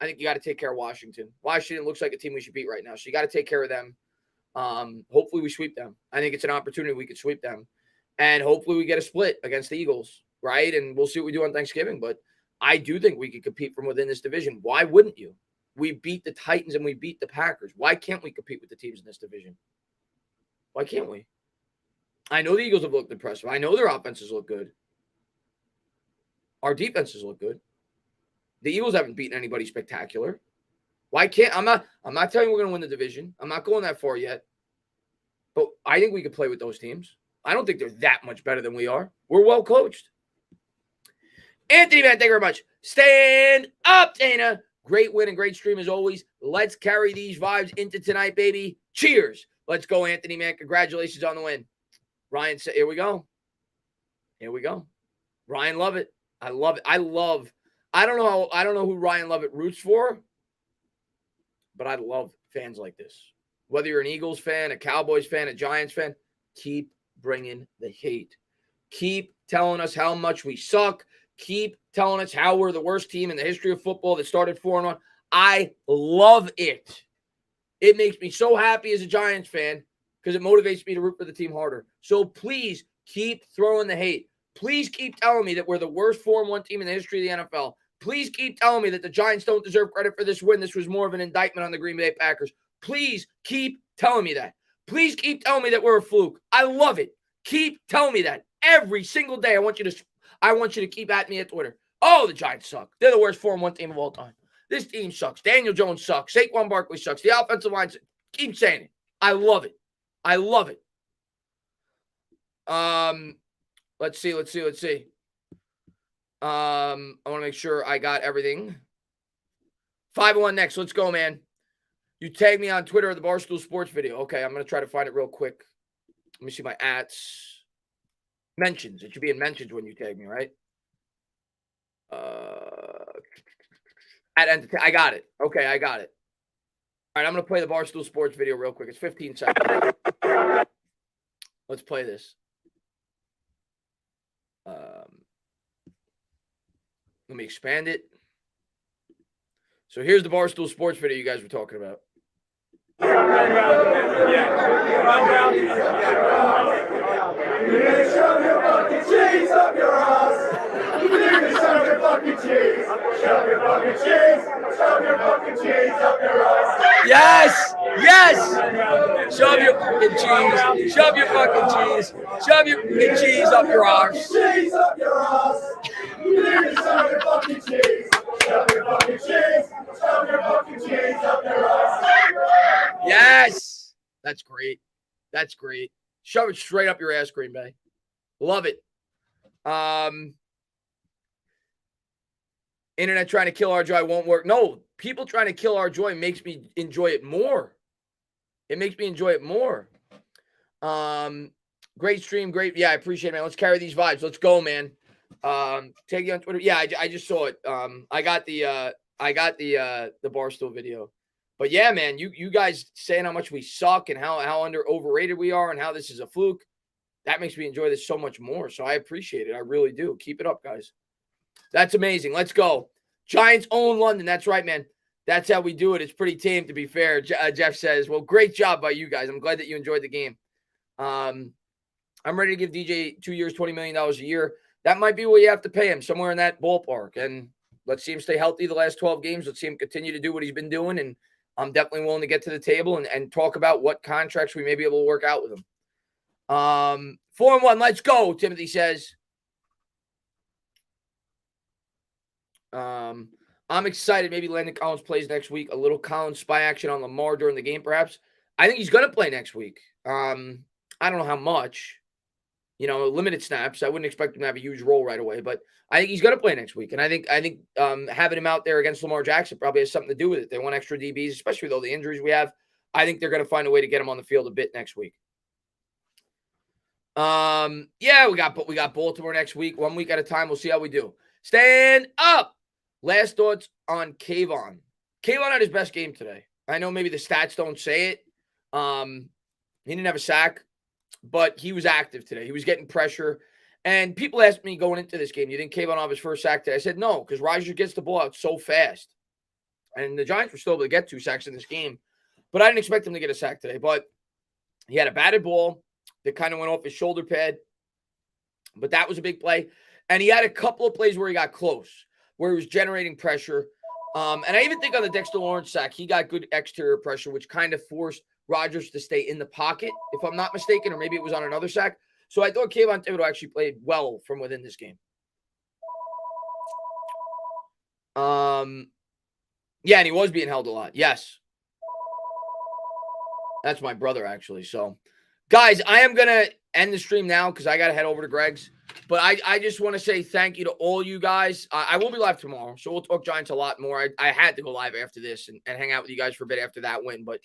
I think you got to take care of Washington. Washington looks like a team we should beat right now, so you got to take care of them. Hopefully we sweep them. I think it's an opportunity we could sweep them. And hopefully we get a split against the Eagles, right? And we'll see what we do on Thanksgiving. But I do think we could compete from within this division. Why wouldn't you? We beat the Titans and we beat the Packers. Why can't we compete with the teams in this division? Why can't we? I know the Eagles have looked impressive. I know their offenses look good. Our defenses look good. The Eagles haven't beaten anybody spectacular. Why can't I'm not telling you we're going to win the division. I'm not going that far yet. But I think we could play with those teams. I don't think they're that much better than we are. We're well coached. Anthony, man, thank you very much. Stand up, Dana. Great win and great stream as always. Let's carry these vibes into tonight, baby. Cheers. Let's go, Anthony, man. Congratulations on the win. Ryan said, here we go. Here we go. Ryan Lovett. I love it. I don't know who Ryan Lovett roots for, but I love fans like this. Whether you're an Eagles fan, a Cowboys fan, a Giants fan, keep bringing the hate. Keep telling us how much we suck. Keep telling us how we're the worst team in the history of football that started 4-1. I love it. It makes me so happy as a Giants fan because it motivates me to root for the team harder. So please keep throwing the hate. Please keep telling me that we're the worst 4-1 team in the history of the NFL. Please keep telling me that the Giants don't deserve credit for this win. This was more of an indictment on the Green Bay Packers. Please keep telling me that. Please keep telling me that we're a fluke. I love it. Keep telling me that every single day. I want you to keep at me at Twitter. Oh, the Giants suck. They're the worst 4-1 team of all time. This team sucks. Daniel Jones sucks. Saquon Barkley sucks. The offensive line sucks. Keep saying it. I love it. I love it. Let's see. I want to make sure I got everything. 501 next. Let's go, man. You tag me on Twitter at the Barstool Sports video. Okay, I'm going to try to find it real quick. Let me see my ats. Mentions. It should be in mentions when you tag me, right? I got it. Okay, I got it. All right, I'm going to play the Barstool Sports video real quick. It's 15 seconds. Let's play this. Let me expand it. So here's the Barstool Sports video you guys were talking about. Shove your fucking cheese up your ass. Shove your fucking cheese. Shove your fucking cheese. Shove your fucking cheese up your ass. Yes! Yes! Shove your fucking cheese. Shove your fucking cheese. Shove your fucking cheese up your ass. Cheese up your ass. Shove your fucking cheese. Shove your fucking cheese. Shove your fucking cheese up your ass. Yes! That's great. That's great. Shove it straight up your ass, Green Bay. Love it. Internet trying to kill our joy won't work. No, people trying to kill our joy makes me enjoy it more. It makes me enjoy it more. Great stream. Great. Yeah, I appreciate it, man. Let's carry these vibes. Let's go, man. Take you on Twitter. Yeah, I just saw it. I got the Barstool video. But yeah, man, you guys saying how much we suck and how overrated we are and how this is a fluke, that makes me enjoy this so much more. So I appreciate it. I really do. Keep it up, guys. That's amazing. Let's go. Giants own London. That's right, man. That's how we do it. It's pretty tame, to be fair. Jeff says, well, great job by you guys. I'm glad that you enjoyed the game. I'm ready to give DJ 2 years, $20 million a year. That might be what you have to pay him, somewhere in that ballpark. And let's see him stay healthy the last 12 games. Let's see him continue to do what he's been doing. And I'm definitely willing to get to the table and talk about what contracts we may be able to work out with them. 4-1, let's go, Timothy says. I'm excited. Maybe Landon Collins plays next week. A little Collins spy action on Lamar during the game, perhaps. I think he's going to play next week. I don't know how much. Limited snaps. I wouldn't expect him to have a huge role right away, but I think he's going to play next week. And I think having him out there against Lamar Jackson probably has something to do with it. They want extra DBs, especially with all the injuries we have. I think they're going to find a way to get him on the field a bit next week. Yeah, we got Baltimore next week. 1 week at a time. We'll see how we do. Stand up. Last thoughts on Kayvon. Kayvon had his best game today. I know maybe the stats don't say it. He didn't have a sack, but he was active today. He was getting pressure. And people asked me going into this game, you think Kayvon will have his first sack today? I said no, because Rodgers gets the ball out so fast. And the Giants were still able to get 2 sacks in this game. But I didn't expect him to get a sack today. But he had a batted ball that kind of went off his shoulder pad. But that was a big play. And he had a couple of plays where he got close, where he was generating pressure. And I even think on the Dexter Lawrence sack, he got good exterior pressure, which kind of forced Rodgers to stay in the pocket, if I'm not mistaken, or maybe it was on another sack. So I thought Kayvon Thibodeaux actually played well from within this game. Yeah, and he was being held a lot. Yes. That's my brother, actually. So, guys, I am going to end the stream now because I got to head over to Greg's. But I just want to say thank you to all you guys. I will be live tomorrow, so we'll talk Giants a lot more. I had to go live after this and hang out with you guys for a bit after that win. But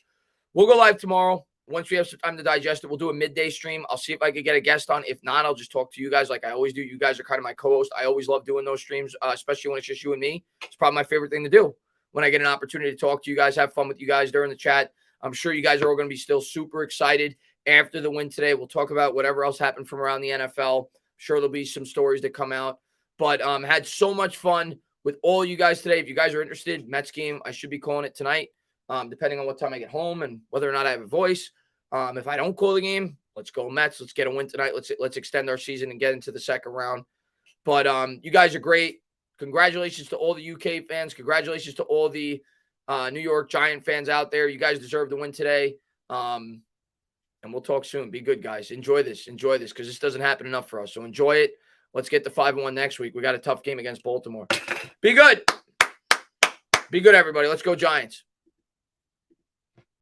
we'll go live tomorrow. Once we have some time to digest it, we'll do a midday stream. I'll see if I could get a guest on. If not, I'll just talk to you guys like I always do. You guys are kind of my co-host. I always love doing those streams, especially when it's just you and me. It's probably my favorite thing to do when I get an opportunity to talk to you guys, have fun with you guys during the chat. I'm sure you guys are all going to be still super excited after the win today. We'll talk about whatever else happened from around the NFL. I'm sure there'll be some stories that come out. But had so much fun with all you guys today. If you guys are interested, Mets game, I should be calling it tonight, depending on what time I get home and whether or not I have a voice. If I don't call the game, let's go Mets. Let's get a win tonight. Let's extend our season and get into the second round. But you guys are great. Congratulations to all the UK fans. Congratulations to all the New York Giant fans out there. You guys deserve the win today. And we'll talk soon. Be good, guys. Enjoy this because this doesn't happen enough for us. So enjoy it. Let's get the 5-1 next week. We got a tough game against Baltimore. Be good. Be good, everybody. Let's go Giants.